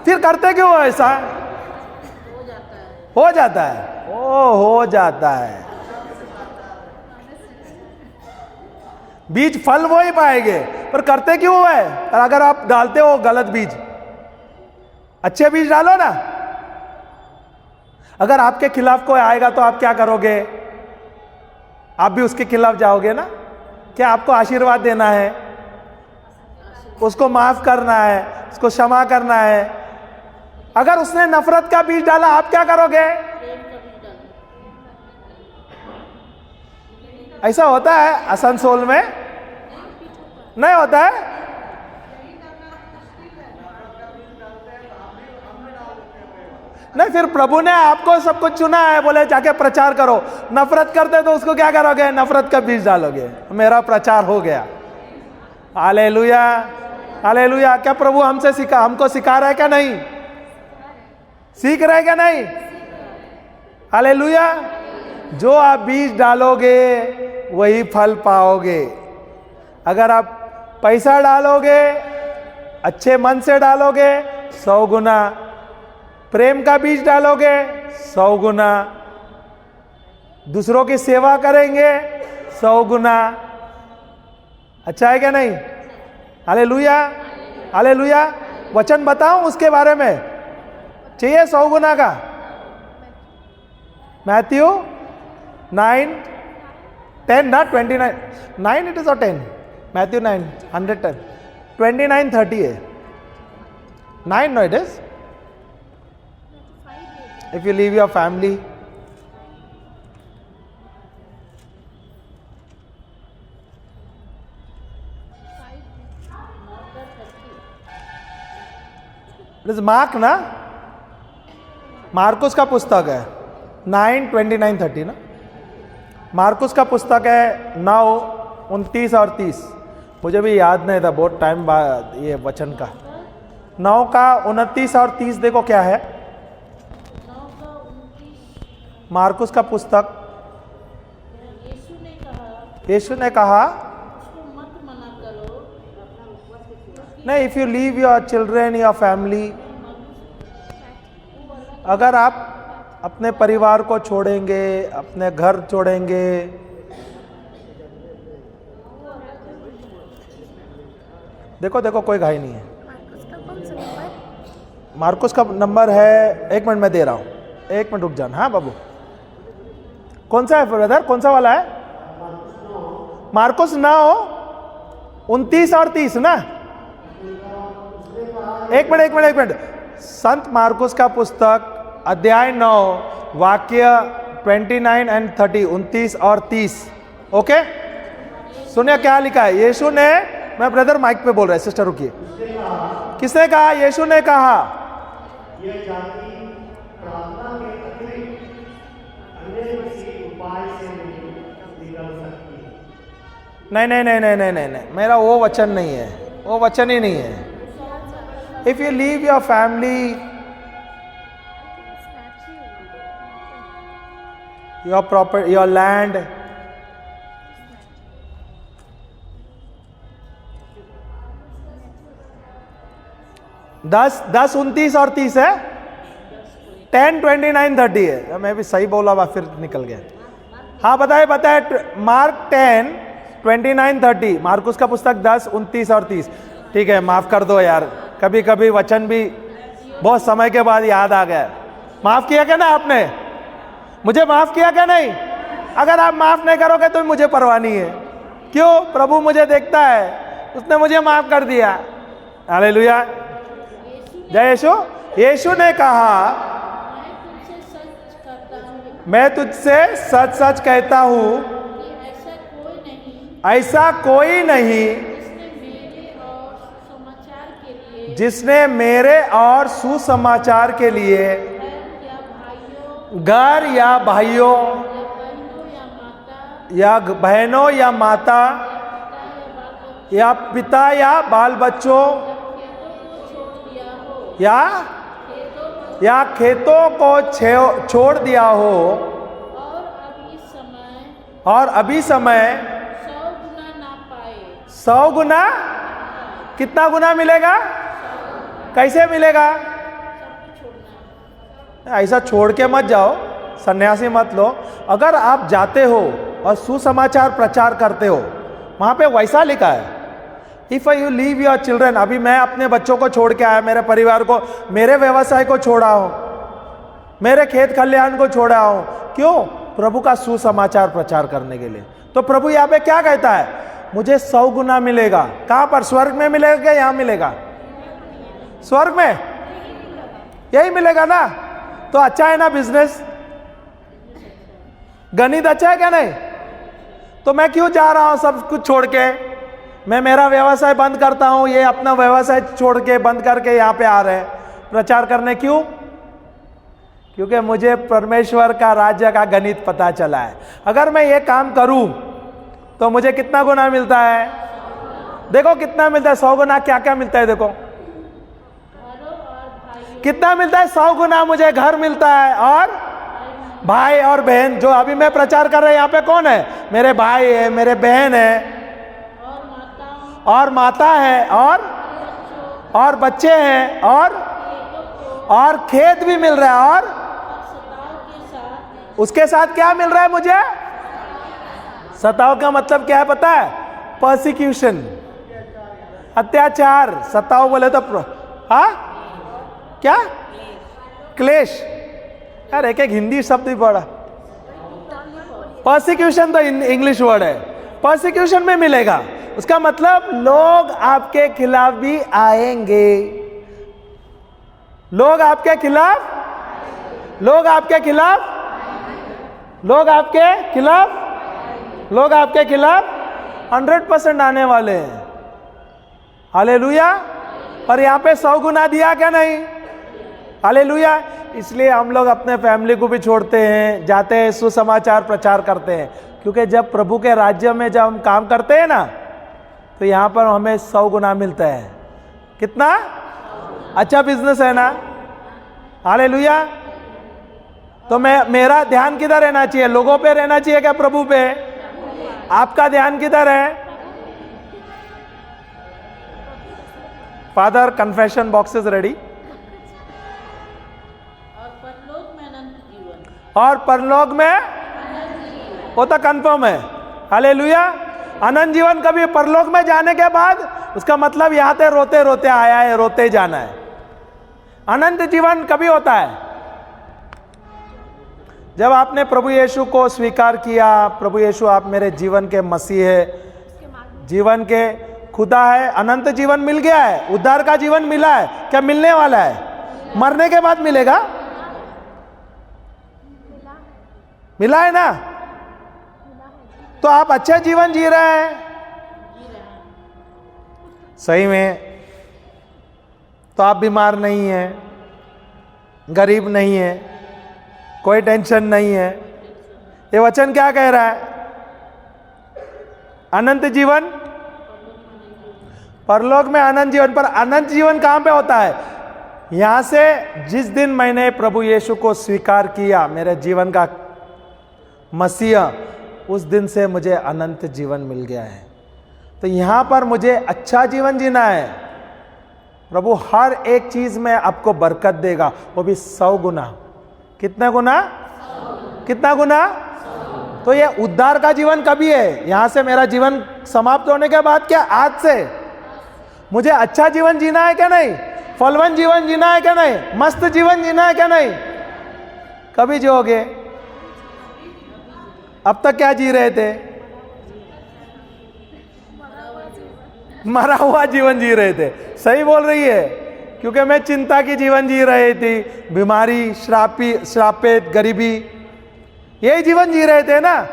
फिर करते क्यों ऐसा? हो जाता है, हो जाता है। बीज फल वो ही पाएंगे, पर करते क्यों है? और अगर आप डालते हो गलत बीज, अच्छे बीज डालो ना। अगर आपके खिलाफ कोई आएगा तो आप क्या करोगे? आप भी उसके खिलाफ जाओगे ना? क्या आपको आशीर्वाद देना है, उसको माफ करना है, उसको क्षमा करना है। अगर उसने नफरत का बीज डाला, आप क्या करोगे? ऐसा होता है आसनसोल में? नहीं होता है। नहीं, फिर प्रभु ने आपको सब कुछ चुना है, बोले जाके प्रचार करो। नफरत करते तो उसको क्या करोगे? नफरत का बीज डालोगे। मेरा प्रचार हो गया। Hallelujah, hallelujah. क्या प्रभु हमको सिखा रहा है क्या? नहीं सीख रहे क्या? नहीं। हालेलुया। जो आप बीज डालोगे वही फल पाओगे। अगर आप पैसा डालोगे, अच्छे मन से डालोगे 100 गुना, प्रेम का बीज डालोगे 100 गुना, दूसरों की सेवा करेंगे 100 गुना। अच्छा है क्या? नहीं। Hallelujah, hallelujah. वचन बताऊं उसके बारे में? चाहिए 100 गुना का? मैथ्यू 9:10 ना 29 9 इट इज और 10? मैथ्यू 9 110 29:30 है। 9 no it is. If you leave your family, it is Mark ना? मार्कुस का पुस्तक है 9:29-30 ना? मार्कुस का पुस्तक है 9:29 और 30। मुझे भी याद नहीं था, बहुत टाइम बाद ये वचन का। 9 का 29 और 30 देखो क्या है। मार्कुस का पुस्तक। यीशु ने कहा मत मना करो। नहीं, if you leave your children, your family, अगर आप अपने परिवार को छोड़ेंगे, अपने घर छोड़ेंगे, देखो देखो कोई घाई नहीं है। मार्कुस का नंबर है, 1 मिनट में दे रहा हूं, 1 मिनट रुक जाना। हाँ बाबू, कौन सा है ब्रदर? कौन सा वाला है? मार्कुस 9:29 और 30 ना? एक मिनट। संत मार्कुस का पुस्तक अध्याय 9 वाक्य 29 एंड 30, 29 और 30। ओके, सुनिए क्या लिखा है। यीशु ने, मैं ब्रदर माइक पे बोल रहा है, सिस्टर रुकिए। किसने कहा? यीशु ने कहा यह जाति प्रार्थना के अतिरिक्त अन्य किसी उपाय से नहीं निकल सकती। नहीं, मेरा वो वचन नहीं है, वो वचन ही नहीं है। If you leave your family, your property, your land, दस 29 और 30 है, 10:29-30 है। मैं भी सही बोला, फिर निकल गया। हाँ बताए। मार्क 10:29-30, मार्कुस का पुस्तक 10:29 और 30। ठीक है, माफ कर दो यार, कभी कभी वचन भी बहुत समय के बाद याद आ गया। माफ किया क्या ना आपने? मुझे माफ किया क्या नहीं? अगर आप माफ नहीं करोगे तो मुझे परवाह नहीं है। क्यों? प्रभु मुझे देखता है, उसने मुझे माफ कर दिया। हालेलुया, यीशु जय यीशु। यीशु ने कहा, मैं तुझसे सच मैं तुझसे सच करता हूँ सच कहता हूँ कि ऐसा कोई नहीं ऐसा कोई नहीं जिसने मेरे और सुसमाचार के लिए जिसने मेरे और सुसमाचार के लिए घर या भाइयों घर या बहनों या माता या पिता या बाल बच्चों या पिता या खेतों को छोड़ दिया हो या खेतों को छोड़ दिया हो और अभी समय और अभी समय 100 गुना ना पाए 100 गुना, कितना गुना मिलेगा? कैसे मिलेगा? सब छोड़ना। ऐसा छोड़ के मत जाओ, सन्यासी मत लो। अगर आप जाते हो और सुसमाचार प्रचार करते हो, वहां पे वैसा लिखा है, if you leave your children. अभी मैं अपने बच्चों को छोड़ के आया, मेरे परिवार को, मेरे व्यवसाय को छोड़ा हूं, मेरे खेत खलिहान को छोड़ा हूं। क्यों? प्रभु का सुसमाचार प्रचार करने के लिए। तो प्रभु यहाँ पे क्या कहता है? मुझे 100 गुना मिलेगा। कहां पर? स्वर्ग में मिलेगा क्या यहां मिलेगा? स्वर्ग में यही मिलेगा ना। तो अच्छा है ना बिजनेस, गणित अच्छा है क्या? नहीं। तो मैं क्यों जा रहा हूं सब कुछ छोड़ के? मैं मेरा व्यवसाय बंद करता हूं, ये अपना व्यवसाय छोड़ के बंद करके यहाँ पे आ रहे हैं प्रचार करने। क्यों? क्योंकि मुझे परमेश्वर का राज्य का गणित पता चला है। अगर मैं ये काम करूं तो मुझे कितना गुना मिलता है? देखो कितना मिलता है। 100 गुना क्या क्या मिलता है? देखो कितना मिलता है? 100 गुना मुझे घर मिलता है और भाई और बहन। जो अभी मैं प्रचार कर रहा हूं यहाँ पे कौन है? मेरे भाई है, मेरे बहन है, और माता है, और बच्चे हैं, और खेत भी मिल रहा है। और उसके साथ क्या मिल रहा है मुझे? सताव का मतलब क्या है पता है? परसिक्यूशन, अत्याचार। सताव बोले तो हाँ क्या? क्लेश। यार एक एक हिंदी शब्द भी पड़ा। परसिक्यूशन तो इंग्लिश वर्ड है। परसिक्यूशन में मिलेगा, उसका मतलब लोग आपके खिलाफ भी आएंगे। लोग आपके खिलाफ, लोग आपके खिलाफ, लोग आपके खिलाफ, लोग आपके खिलाफ 100% आने वाले हैं। हालेलुया। और यहां पे 100 गुना दिया क्या? नहीं। हालेलुया। इसलिए हम लोग अपने फैमिली को भी छोड़ते हैं, जाते हैं, सुसमाचार प्रचार करते हैं। क्योंकि जब प्रभु के राज्य में जब हम काम करते हैं ना, तो यहां पर हमें 100 गुना मिलता है। कितना अच्छा बिजनेस है ना। हालेलुया। तो मेरा ध्यान किधर रहना चाहिए? लोगों पे रहना चाहिए क्या प्रभु पे? आपका ध्यान किधर है? Father, confession box is ready. और परलोक में वो तो कंफर्म है। हालेलुया। अनंत जीवन कभी परलोक में जाने के बाद, उसका मतलब यहां से रोते रोते आया है, रोते जाना है। अनंत जीवन कभी होता है? जब आपने प्रभु यीशु को स्वीकार किया, प्रभु यीशु आप मेरे जीवन के मसीह है, जीवन के खुदा है। अनंत जीवन मिल गया है, उद्धार का जीवन मिला है क्या? मिलने वाला है। मरने के बाद मिलेगा? मिला है ना। तो आप अच्छा जीवन जी रहे हैं सही में। तो आप बीमार नहीं हैं, गरीब नहीं है, कोई टेंशन नहीं है। ये वचन क्या कह रहा है? अनंत जीवन, परलोक में अनंत जीवन। पर अनंत जीवन कहां पे होता है? यहां से जिस दिन मैंने प्रभु यीशु को स्वीकार किया मेरे जीवन का मसीहा, उस दिन से मुझे अनंत जीवन मिल गया है। तो यहां पर मुझे अच्छा जीवन जीना है। प्रभु हर एक चीज में आपको बरकत देगा, वो भी 100 गुना। कितना गुना? कितना गुना? तो ये उद्धार का जीवन कभी है? यहां से मेरा जीवन समाप्त होने के बाद क्या? आज से मुझे अच्छा जीवन जीना है क्या? नहीं। फलवान जीवन जीना है क्या? नहीं। मस्त जीवन जीना है क्या? नहीं। कभी जियोगे? अब तक क्या जी रहे थे? मरा हुआ जीवन जी रहे थे। सही बोल रही है, क्योंकि मैं चिंता की जीवन जी रही थी, बीमारी, श्रापित, गरीबी, यही जीवन जी रहे थे ना।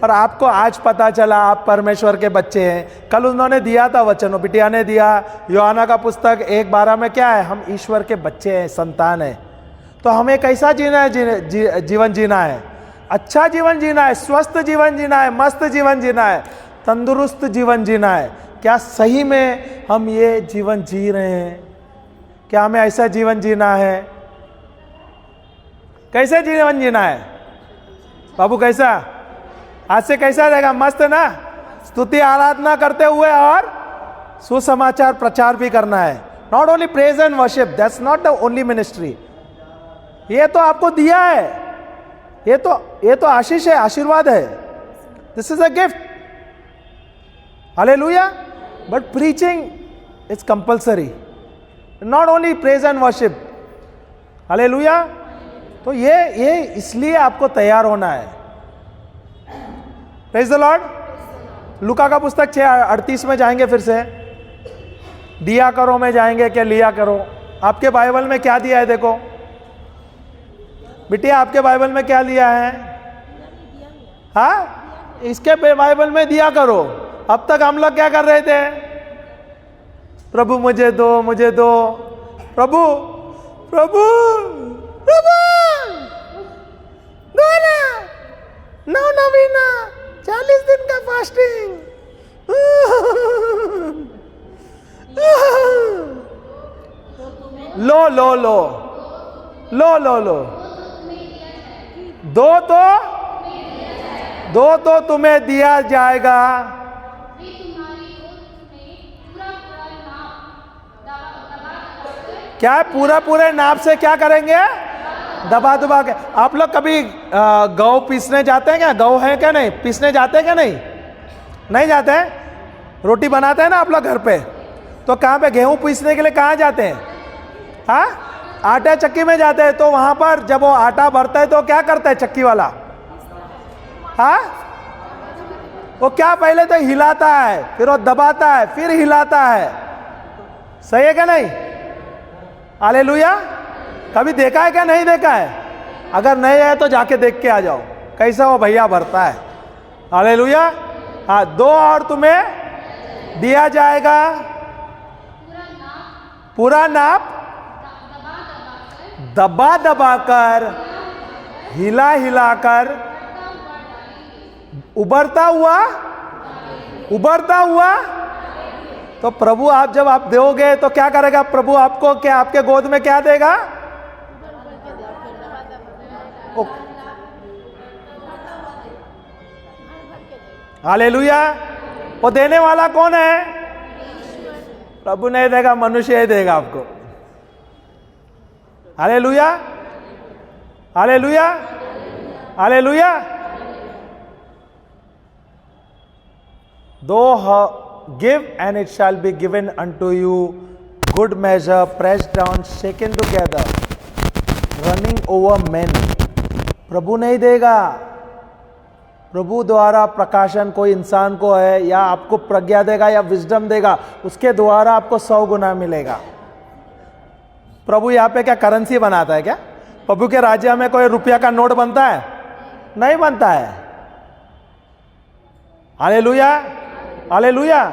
और आपको आज पता चला आप परमेश्वर के बच्चे हैं। कल उन्होंने दिया था वचन, बिटिया ने दिया, यूहन्ना का पुस्तक 1:12 में क्या है, हम ईश्वर के बच्चे हैं, संतान है। तो हमें कैसा जीना है, जीवन जीना है, अच्छा जीवन जीना है, स्वस्थ जीवन जीना है, मस्त जीवन जीना है, तंदुरुस्त जीवन जीना है। क्या सही में हम ये जीवन जी रहे हैं? क्या हमें ऐसा जीवन जीना है? कैसे जीवन जीना है बाबू? कैसा? आज से कैसा रहेगा? मस्त ना? स्तुति आराधना करते हुए और सुसमाचार प्रचार भी करना है। Not only praise and worship, that's not the only ministry. ये तो आपको दिया है, ये तो आशीष है, आशीर्वाद है। This is a gift. Hallelujah. But preaching is compulsory, not only praise and worship. Hallelujah. तो ये इसलिए आपको तैयार होना है। Praise the Lord. लूका का पुस्तक 6:38 में जाएंगे फिर से। दिया करो में जाएंगे कि लिया करो? आपके बाइबल में क्या दिया है देखो बिटिया, आपके बाइबल में क्या लिया है? हाँ, इसके बाइबल में दिया करो। अब तक हम लोग क्या कर रहे थे? प्रभु मुझे दो, मुझे दो, प्रभु प्रभु प्रभु दो ना, 9 नवीना, 40 दिन का फास्टिंग। लो लो लो लो लो लो, दो तो तुम्हें दिया जाएगा। क्या पूरे नाप से क्या करेंगे? दबा दबा के। आप लोग कभी गौ पीसने जाते हैं क्या? गौ है क्या? नहीं पीसने जाते हैं क्या? नहीं जाते हैं? रोटी बनाते हैं ना आप लोग घर पे, तो कहाँ पे गेहूं पीसने के लिए कहाँ जाते हैं? हाँ, आटा चक्की में जाते हैं। तो वहां पर जब वो आटा भरता है तो क्या करता है चक्की वाला? हाँ, वो क्या पहले तो हिलाता है, फिर वो दबाता है, फिर हिलाता है। सही है क्या? नहीं? हालेलुया। कभी देखा है क्या? नहीं देखा है? अगर नहीं है तो जाके देख के आ जाओ कैसा वो भैया भरता है। हालेलुया। हाँ, 2 और तुम्हें दिया जाएगा, पूरा नाप, दबा दबा कर, हिला हिला कर, उबरता हुआ। तो प्रभु आप जब आप दोगे तो क्या करेगा प्रभु? आपको क्या आपके गोद में क्या देगा? हालेलुया। वो देने वाला कौन है? प्रभु नहीं देगा, मनुष्य ही देगा आपको। Hallelujah, hallelujah, hallelujah. Give and it shall be given unto you, good measure, pressed down, shaken together, running over men। प्रभु नहीं देगा। प्रभु द्वारा प्रकाशन कोई इंसान को है, या आपको प्रज्ञा देगा या विजडम देगा, उसके द्वारा आपको 100 गुना मिलेगा। प्रभु यहाँ पे क्या करेंसी बनाता है क्या? प्रभु के राज्य में कोई रुपया का नोट बनता है? नहीं बनता है। Hallelujah, hallelujah,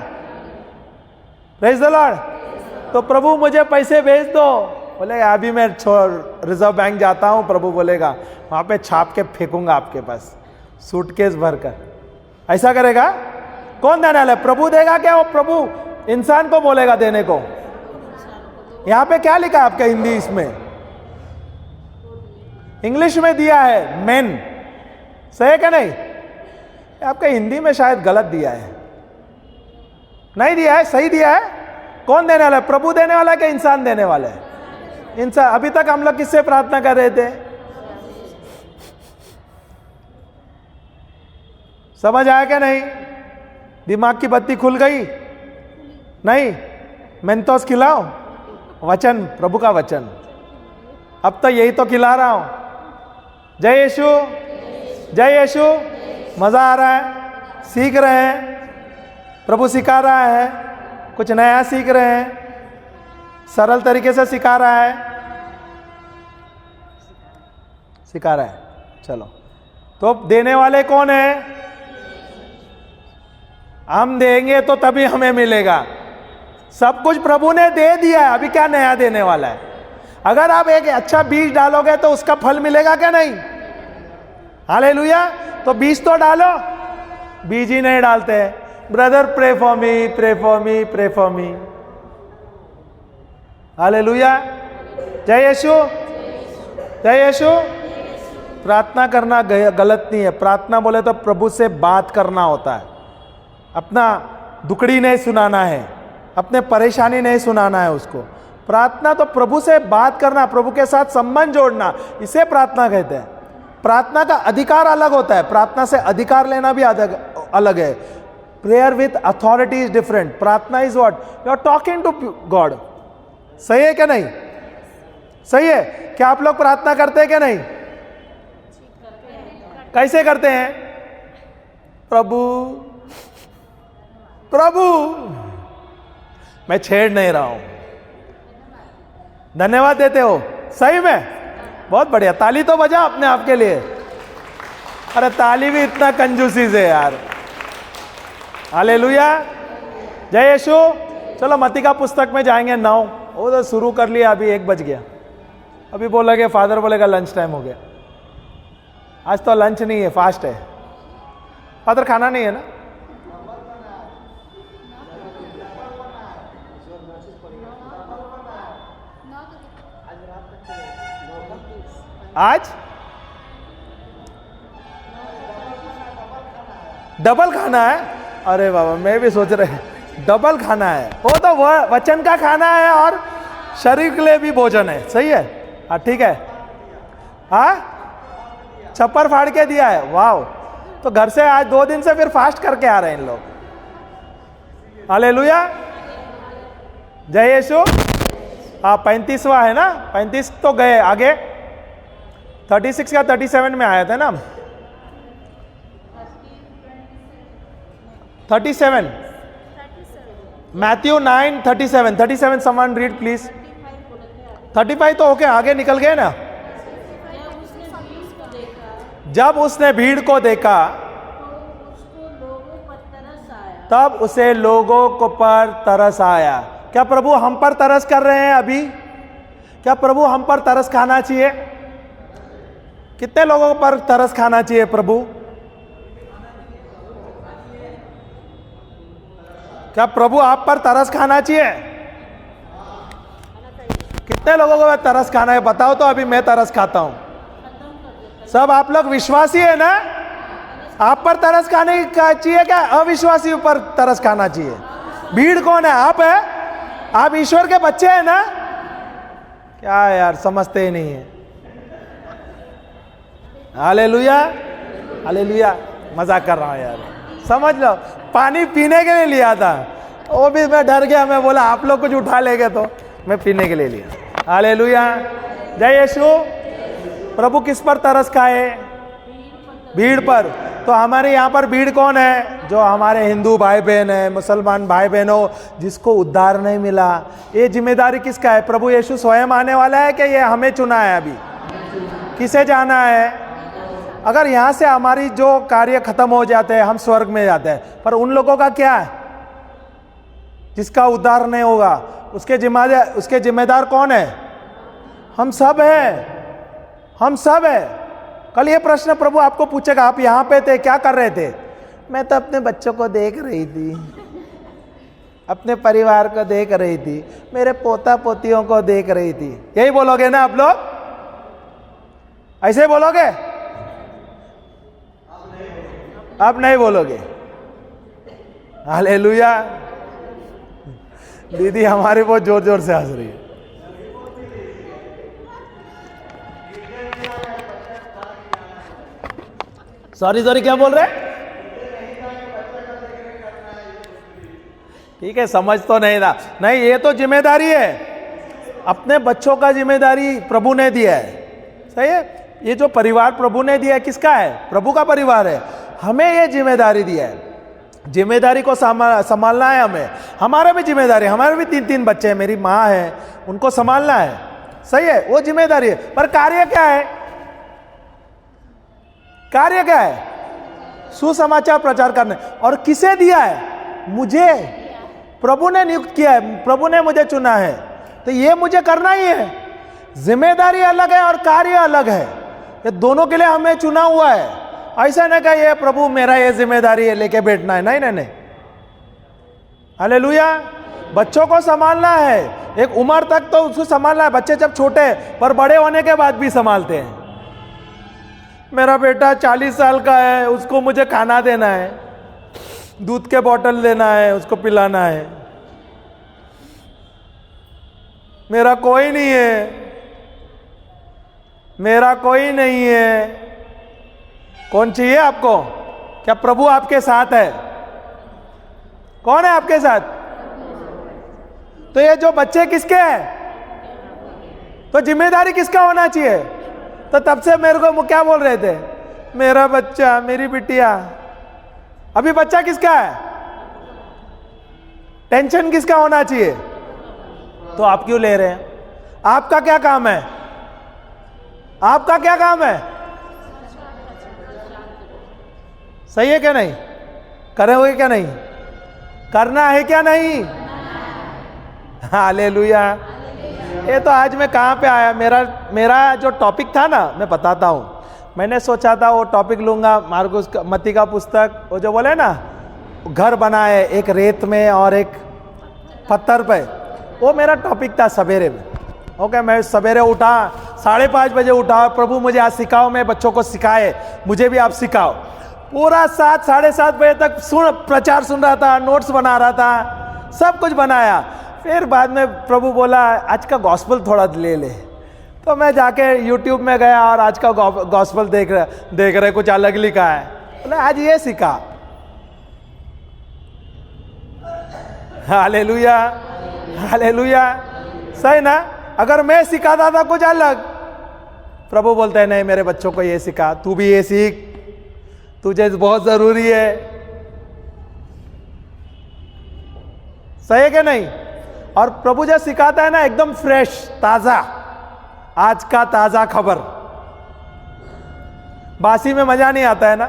praise the Lord. तो प्रभु मुझे पैसे भेज दो, बोलेगा अभी मैं रिजर्व बैंक जाता हूं। प्रभु बोलेगा वहां पे छाप के फेंकूंगा आपके पास, सूटकेस भरकर। ऐसा करेगा? कौन देने वाला है? प्रभु देगा क्या? वो प्रभु इंसान को बोलेगा देने को। यहां पे क्या लिखा है आपका हिंदी इसमें? इंग्लिश में दिया है मेन। सही है क्या? नहीं, आपका हिंदी में शायद गलत दिया है। नहीं दिया है, सही दिया है। कौन देने वाला है? प्रभु देने वाला है कि इंसान देने वाला है? इंसान। अभी तक हम लोग किससे प्रार्थना कर रहे थे? समझ आया क्या? नहीं? दिमाग की बत्ती खुल गई? नहीं? मेंतोस खिलाओ, वचन, प्रभु का वचन। अब तो यही तो खिला रहा हूं। जय यीशु, जय यीशु। मजा आ रहा है? सीख रहे हैं? प्रभु सिखा रहा है, कुछ नया सीख रहे हैं, सरल तरीके से सिखा रहा है, सिखा रहा है। चलो, तो देने वाले कौन है? हम देंगे तो तभी हमें मिलेगा। सब कुछ प्रभु ने दे दिया है, अभी क्या नया देने वाला है? अगर आप एक अच्छा बीज डालोगे तो उसका फल मिलेगा क्या? नहीं। हालेलुया। तो बीज तो डालो, बीज ही नहीं डालते हैं। Brother pray for me, pray for me, pray for me. Hallelujah. जय यीशु, जय यीशु। प्रार्थना करना गलत नहीं है। प्रार्थना बोले तो प्रभु से बात करना होता है, अपना दुखड़ी नहीं सुनाना है, अपने परेशानी नहीं सुनाना है उसको। प्रार्थना तो प्रभु से बात करना, प्रभु के साथ संबंध जोड़ना, इसे प्रार्थना कहते हैं। प्रार्थना का अधिकार अलग होता है, प्रार्थना से अधिकार लेना भी अलग है। Prayer with authority is different. प्रार्थना is what? You are talking to God. सही है क्या? नहीं सही है क्या? आप लोग प्रार्थना करते हैं क्या? नहीं। कैसे करते हैं? प्रभु प्रभु, मैं छेड़ नहीं रहा हूं, धन्यवाद देते हो। सही में बहुत बढ़िया, ताली तो बजा अपने आप के लिए। अरे ताली भी इतना कंजूसी से यार। हालेलुया, जय यीशु। चलो मत्ती का पुस्तक में जाएंगे 9। वो तो शुरू कर लिया, अभी 1 बज गया। अभी बोलेगा, फादर बोलेगा लंच टाइम हो गया। आज तो लंच नहीं है, फास्ट है। फादर खाना नहीं है ना? आज डबल खाना है? अरे बाबा, मैं भी सोच रहे डबल खाना है। वो तो वचन का खाना है और शरीर के लिए भी भोजन है। सही है, हाँ ठीक है। हाँ, छप्पर फाड़ के दिया है। वाह, तो घर से आज 2 दिन से फिर फास्ट करके आ रहे हैं इन लोग। हालेलुया, जय यीशु। हाँ, 35वां है ना? 35 तो गए, आगे 36 या 37 में आया था ना? 37, मैथ्यू 9:37। 37 someone read please. 35 तो ओके, आगे निकल गए ना? जब उसने भीड़ को देखा तब उसे लोगों को पर तरस आया। क्या प्रभु हम पर तरस कर रहे हैं अभी? क्या प्रभु हम पर तरस खाना चाहिए? कितने लोगों पर तरस खाना चाहिए प्रभु? क्या प्रभु आप पर तरस खाना चाहिए? कितने लोगों को तरस खाना है बताओ तो, अभी मैं तरस खाता हूं। सब आप लोग विश्वासी है ना? आप पर तरस खाने का चाहिए क्या अविश्वासी पर तरस खाना चाहिए? भीड़ कौन है? आप है? आप ईश्वर के बच्चे हैं ना? क्या यार समझते ही नहीं है। Hallelujah, hallelujah. मजाक कर रहा हूं यार, समझ लो। पानी पीने के लिए लिया था, वो भी मैं डर गया। मैं बोला आप लोग कुछ उठा लेंगे तो मैं पीने के लिए लिया। हालेलुया, जय यीशु। प्रभु किस पर तरस खाए? भीड़ पर। तो हमारे यहाँ पर भीड़ कौन है? जो हमारे हिंदू भाई बहन है, मुसलमान भाई बहनों, जिसको उद्धार नहीं मिला। ये जिम्मेदारी किसका है? प्रभु यीशु स्वयं आने वाला है कि ये हमें चुना है? अभी किसे जाना है? अगर यहाँ से हमारी जो कार्य खत्म हो जाते हैं, हम स्वर्ग में जाते हैं, पर उन लोगों का क्या है जिसका उद्धार नहीं होगा? उसके जिम्मेदार कौन है? हम सब हैं, हम सब है। कल ये प्रश्न प्रभु आपको पूछेगा, आप यहाँ पे थे, क्या कर रहे थे? मैं तो अपने बच्चों को देख रही थी, अपने परिवार को देख रही थी, मेरे पोता पोतियों को देख रही थी। यही बोलोगे ना आप लोग? ऐसे बोलोगे? अब नहीं बोलोगे। हालेलुया। दीदी हमारी बहुत जोर जोर से हंस रही है। सॉरी क्या बोल रहे? ठीक है, समझ तो नहीं था। नहीं, ये तो जिम्मेदारी है, अपने बच्चों का जिम्मेदारी प्रभु ने दिया है। सही है, ये जो परिवार प्रभु ने दिया है किसका है? प्रभु का परिवार है। हमें ये जिम्मेदारी दिया है। जिम्मेदारी को संभालना है हमें। हमारा भी जिम्मेदारी, हमारे भी 3-3 बच्चे हैं, मेरी माँ है, उनको संभालना है, सही है, वो जिम्मेदारी है। पर कार्य क्या है? कार्य क्या है? सुसमाचार प्रचार करने। और किसे दिया है? मुझे। प्रभु ने नियुक्त किया है, प्रभु ने मुझे चुना है, तो ये मुझे करना ही है। जिम्मेदारी अलग है और कार्य अलग है, ये दोनों के लिए हमें चुना हुआ है। ऐसा नहीं कहिए प्रभु मेरा ये जिम्मेदारी है लेके बैठना है, नहीं नहीं नहीं। हालेलुया। बच्चों को संभालना है, एक उम्र तक तो उसको संभालना है, बच्चे जब छोटे हैं, पर बड़े होने के बाद भी संभालते हैं। मेरा बेटा 40 साल का है, उसको मुझे खाना देना है, दूध के बोतल देना है, उसको पिलाना है। मेरा कोई नहीं है, मेरा कोई नहीं है। कौन चाहिए आपको? क्या प्रभु आपके साथ है? कौन है आपके साथ? तो ये जो बच्चे किसके हैं? तो जिम्मेदारी किसका होना चाहिए? तो तब से मेरे को क्या बोल रहे थे? मेरा बच्चा, मेरी बिटिया। अभी बच्चा किसका है? टेंशन किसका होना चाहिए? तो आप क्यों ले रहे हैं? आपका क्या काम है? आपका क्या काम है? सही है क्या नहीं? करोगे क्या नहीं? करना है क्या नहीं? हालेलुया। ये तो आज मैं कहाँ पे आया, मेरा जो टॉपिक था ना, मैं बताता हूँ। मैंने सोचा था वो टॉपिक लूंगा, मार्कुस मत्ती का पुस्तक, वो जो बोले ना घर बनाए एक रेत में और एक पत्थर पे, वो मेरा टॉपिक था सवेरे में। ओके, मैं सवेरे उठा, 5:30 बजे उठा, प्रभु मुझे आज सिखाओ, मैं बच्चों को सिखाए, मुझे भी आप सिखाओ। पूरा 7, 7:30 बजे तक प्रचार सुन रहा था, नोट्स बना रहा था, सब कुछ बनाया। फिर बाद में प्रभु बोला आज का गॉस्पल थोड़ा ले ले, तो मैं जाके यूट्यूब में गया और आज का गॉस्पल देख रहे कुछ अलग लिखा है, बोले आज ये सीखा। Hallelujah, hallelujah. सही ना? अगर मैं सिखाता था कुछ अलग, प्रभु बोलते हैं नहीं मेरे बच्चों को ये सिखा, तू भी ये सीख, तुझे बहुत जरूरी है। सही है क्या नहीं? और प्रभु जो सिखाता है ना एकदम फ्रेश, ताजा, आज का ताजा खबर। बासी में मजा नहीं आता है ना।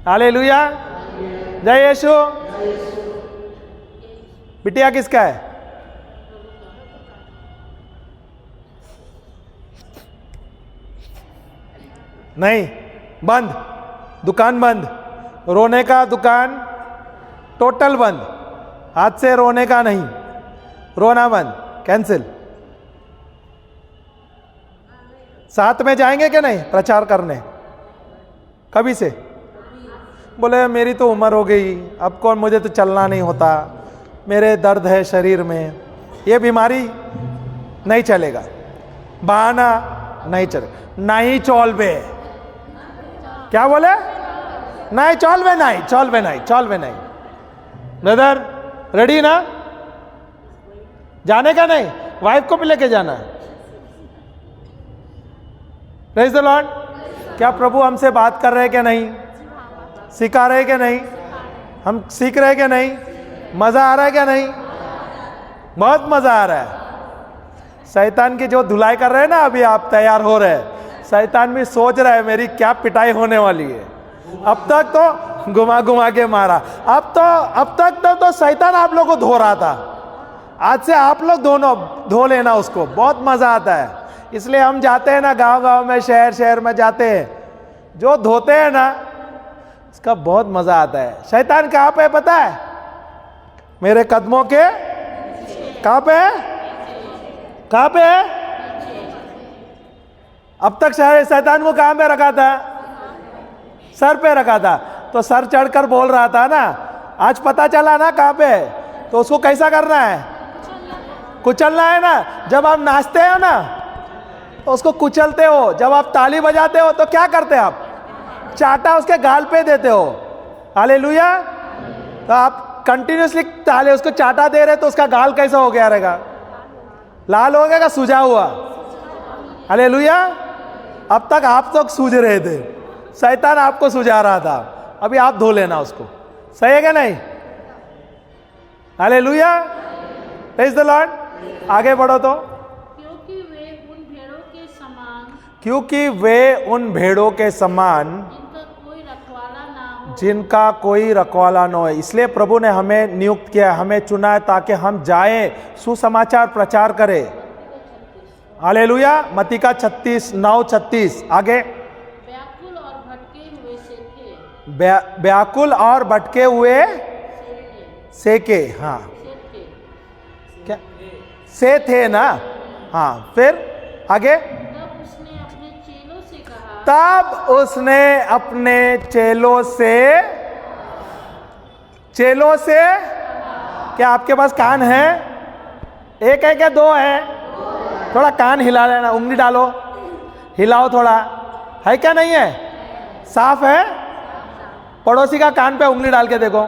हालेलुया, जय यीशु। बिटिया किसका है? नहीं, बंद, दुकान बंद, रोने का दुकान टोटल बंद, हाथ से रोने का नहीं, रोना बंद, कैंसिल। साथ में जाएंगे क्या नहीं प्रचार करने? कभी से? बोले मेरी तो उम्र हो गई, अब कौन, मुझे तो चलना नहीं होता, मेरे दर्द है शरीर में, ये बीमारी नहीं चलेगा, बहाना नहीं चलेगा, नहीं चलबे। क्या बोले? नहीं चलबे, नहीं चलबे, नहीं चलबे, नहीं। ब्रदर रेडी ना? जाने का नहीं? वाइफ को भी लेके जाना है। Praise the Lord. क्या प्रभु हमसे बात कर रहे हैं क्या नहीं? सिखा रहे क्या नहीं? हम सीख रहे क्या नहीं? मजा आ रहा है क्या नहीं? बहुत मजा आ रहा है। शैतान की जो धुलाई कर रहे हैं ना, अभी आप तैयार हो रहे हैं, शैतान भी सोच रहा है मेरी क्या पिटाई होने वाली है। अब तक तो घुमा घुमा के मारा, अब तक तो शैतान आप लोगों को धो रहा था, आज से आप लोग दोनों धो लेना उसको, बहुत मजा आता है। इसलिए हम जाते हैं ना गांव गांव में, शहर शहर में जाते हैं, जो धोते हैं ना उसका बहुत मजा आता है। शैतान कहाँ पे पता है? मेरे कदमों के कहाँ पे है? कहाँ पे है? अब तक शैतान को कहाँ पे रखा था? सर पे रखा था, तो सर चढ़कर बोल रहा था ना, आज पता चला ना कहाँ पे है, तो उसको कैसा करना है? कुचलना है ना। जब आप नाचते हो ना तो उसको कुचलते हो, जब आप ताली बजाते हो तो क्या करते हो आप? चाटा उसके गाल पे देते हो। हालेलुया। तो आप कंटिन्यूसली ताली उसको चाटा दे रहे तो उसका गाल कैसा हो गया रहेगा? लाल हो गया, सूझा हुआ। हालेलुया। अब तक आप तो सूझ रहे थे, शैतान आपको सुझा रहा था, अभी आप धो लेना उसको। सही है क्या नहीं? Hallelujah, praise the Lord. आगे बढ़ो तो। क्योंकि वे उन भेड़ों के समान क्योंकि वे उन भेड़ों के समान जिनका कोई रखवाला ना हो। जिनका कोई रखवाला न हो। इसलिए प्रभु ने हमें नियुक्त किया, हमें चुना है ताकि हम जाएं, सुसमाचार प्रचार करें। हालेलुया। मत्ती का 36:9-36। आगे। व्याकुल और भटके हुए सेके व्याकुल और भटके हुए सेके। हाँ, सेके क्या से थे ना? हाँ, फिर आगे। तब उसने अपने चेलों से कहा, चेलों से क्या आपके पास कान है? एक है क्या दो है? थोड़ा कान हिला लेना, उंगली डालो, हिलाओ थोड़ा। है क्या नहीं है? साफ है? पड़ोसी का कान पे उंगली डाल के देखो,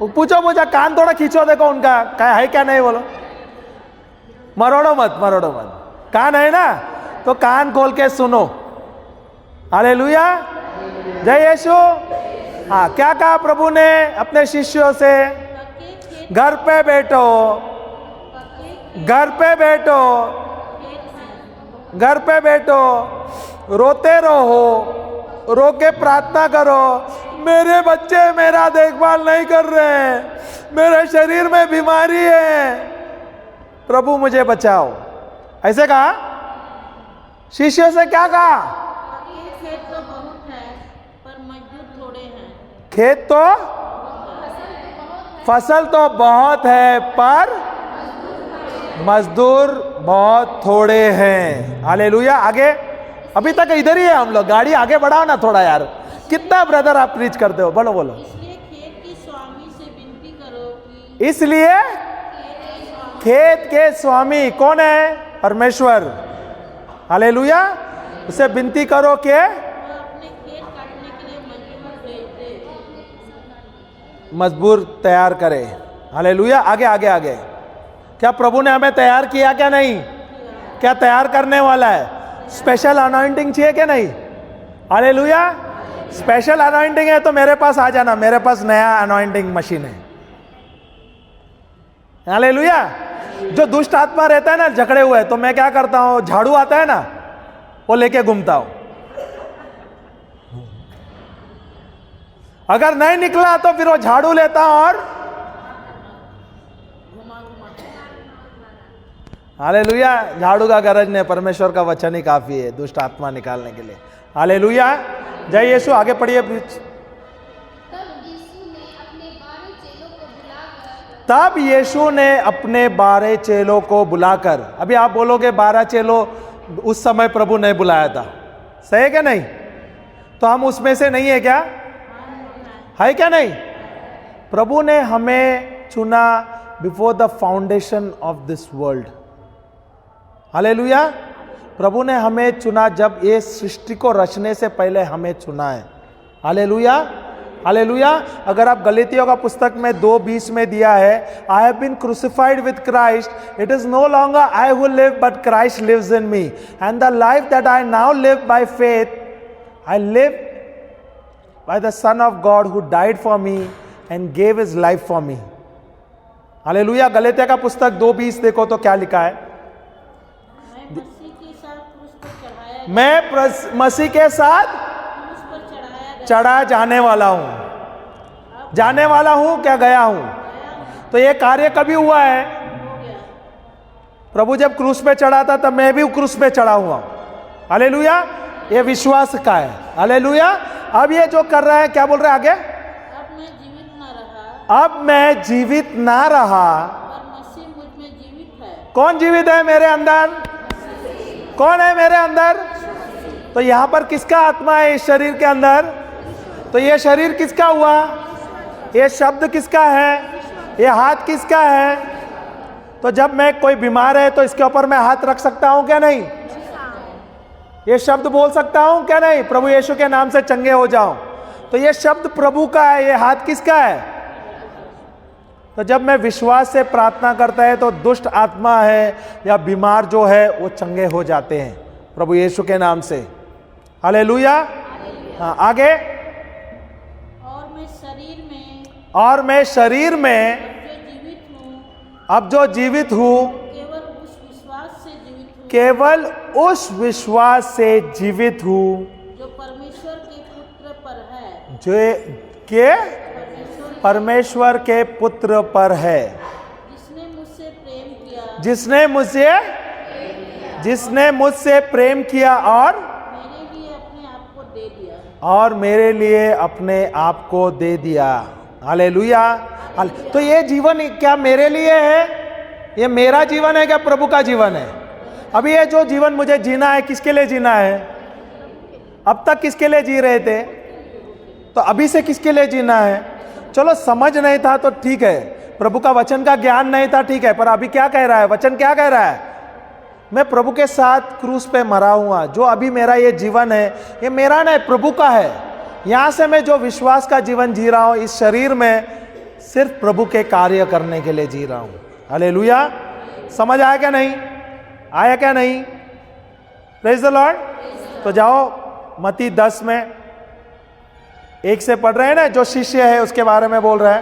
पूछो कान थोड़ा खींचो, देखो उनका क्या है क्या नहीं, बोलो। मरोड़ो मत। कान है ना तो कान खोल के सुनो। हालेलुया, जय यीशु। हाँ, क्या कहा प्रभु ने अपने शिष्यों से? घर पे बैठो, रोते रहो, रो के प्रार्थना करो। मेरे बच्चे मेरा देखभाल नहीं कर रहे हैं, मेरे शरीर में बीमारी है, प्रभु मुझे बचाओ। ऐसे कहा शिष्यों से। क्या कहा? खेत तो बहुत है पर मजदूर थोड़े हैं। खेत तो फसल तो बहुत है पर मजदूर बहुत थोड़े हैं। हालेलुया। आगे। अभी तक इधर ही है हम लोग, गाड़ी आगे बढ़ाओ ना थोड़ा यार। कितना ब्रदर आप प्रीच करते हो, बोलो। इसलिए खेत के स्वामी से विनती करो कि इसलिए खेत के स्वामी कौन है? परमेश्वर। हालेलुया। उसे विनती करो कि वह अपने खेत काटने के लिए मजबूर तैयार करे। हालेलुया। आगे। क्या प्रभु ने हमें तैयार किया क्या नहीं? क्या तैयार करने वाला है? स्पेशल अनॉइंटिंग चाहिए क्या नहीं? हालेलुया। स्पेशल अनॉइंटिंग है तो मेरे पास आ जाना, मेरे पास नया अनॉइंटिंग मशीन है। हालेलुया। जो दुष्ट आत्मा रहता है ना जकड़े हुए, तो मैं क्या करता हूं, झाड़ू आता है ना वो लेके घूमता हूं। अगर नहीं निकला तो फिर वो झाड़ू लेता हूं और हालेलुया। झाड़ू का गरज नहीं, परमेश्वर का वचन ही काफी है दुष्ट आत्मा निकालने के लिए। हालेलुया, जय यीशु। आगे पढ़िए। तब यीशु ने अपने 12 चेलों को बुलाकर, अभी आप बोलोगे 12 चेलों उस समय प्रभु ने बुलाया था, सही है क्या नहीं? तो हम उसमें से नहीं है क्या? है क्या नहीं? प्रभु ने हमें चुना before the foundation of this world. Hallelujah. प्रभु ने हमें चुना, जब ये सृष्टि को रचने से पहले हमें चुना है। Hallelujah, hallelujah. अगर आप गलातियों का पुस्तक में 2:20 में दिया है, I have been crucified with Christ, it is no longer I who live but Christ lives in me, and the life that I now live by faith I live by the Son of God who died for me and gave his life for me. Hallelujah. गलातियों का पुस्तक 2:20 देखो तो क्या लिखा है? मैं मसीह के साथ चढ़ा जाने वाला हूं। जाने वाला हूं क्या गया हूं? तो ये कार्य कभी हुआ है? प्रभु जब क्रूस पे चढ़ा था तब मैं भी क्रूस पे चढ़ा हुआ। हालेलुया। ये विश्वास का है। हालेलुया। अब ये जो कर रहा है, क्या बोल रहा है आगे? अब मैं जीवित ना रहा, और मसीह मुझ में जीवित है। कौन जीवित है मेरे अंदर? कौन है मेरे अंदर? तो यहां पर किसका आत्मा है इस शरीर के अंदर? तो ये शरीर किसका हुआ? ये शब्द किसका है? ये हाथ किसका है? तो जब मैं कोई बीमार है तो इसके ऊपर मैं हाथ रख सकता हूं क्या नहीं? ये शब्द बोल सकता हूं क्या नहीं? प्रभु यीशु के नाम से चंगे हो जाओ। तो ये शब्द प्रभु का है, ये हाथ किसका है? तो जब मैं विश्वास से प्रार्थना करता है तो दुष्ट आत्मा है या बीमार जो है वो चंगे हो जाते हैं प्रभु यीशु के नाम से। हालेलुया। हाँ, आगे। और और मैं शरीर में जो जीवित हूँ अब जो जीवित हूँ केवल उस विश्वास से जीवित हूँ केवल उस विश्वास से जीवित हूँ जो परमेश्वर के पुत्र पर है, जो के परमेश्वर के पुत्र पर है, जिसने मुझसे प्रेम किया, जिसने मुझसे प्रेम किया और मेरे लिए अपने आप को दे दिया। और मेरे लिए अपने आप को दे दिया। हालेलुया। तो ये जीवन क्या मेरे लिए है? ये मेरा जीवन है क्या प्रभु का जीवन है? अभी ये जो जीवन मुझे जीना है किसके लिए जीना है? अब तक किसके लिए जी रहे थे? तो अभी से किसके लिए जीना है? चलो समझ नहीं था तो ठीक है, प्रभु का वचन का ज्ञान नहीं था ठीक है, पर अभी क्या कह रहा है वचन? क्या कह रहा है? मैं प्रभु के साथ क्रूस पे मरा हुआ, जो अभी मेरा ये जीवन है ये मेरा नहीं प्रभु का है। यहाँ से मैं जो विश्वास का जीवन जी रहा हूँ इस शरीर में सिर्फ प्रभु के कार्य करने के लिए जी रहा हूँ। हालेलुया। समझ आया क्या नहीं? आया क्या नहीं? Praise the Lord. तो जाओ मत्ती 10 में 1 से पढ़ रहे हैं ना, जो शिष्य है उसके बारे में बोल रहा है।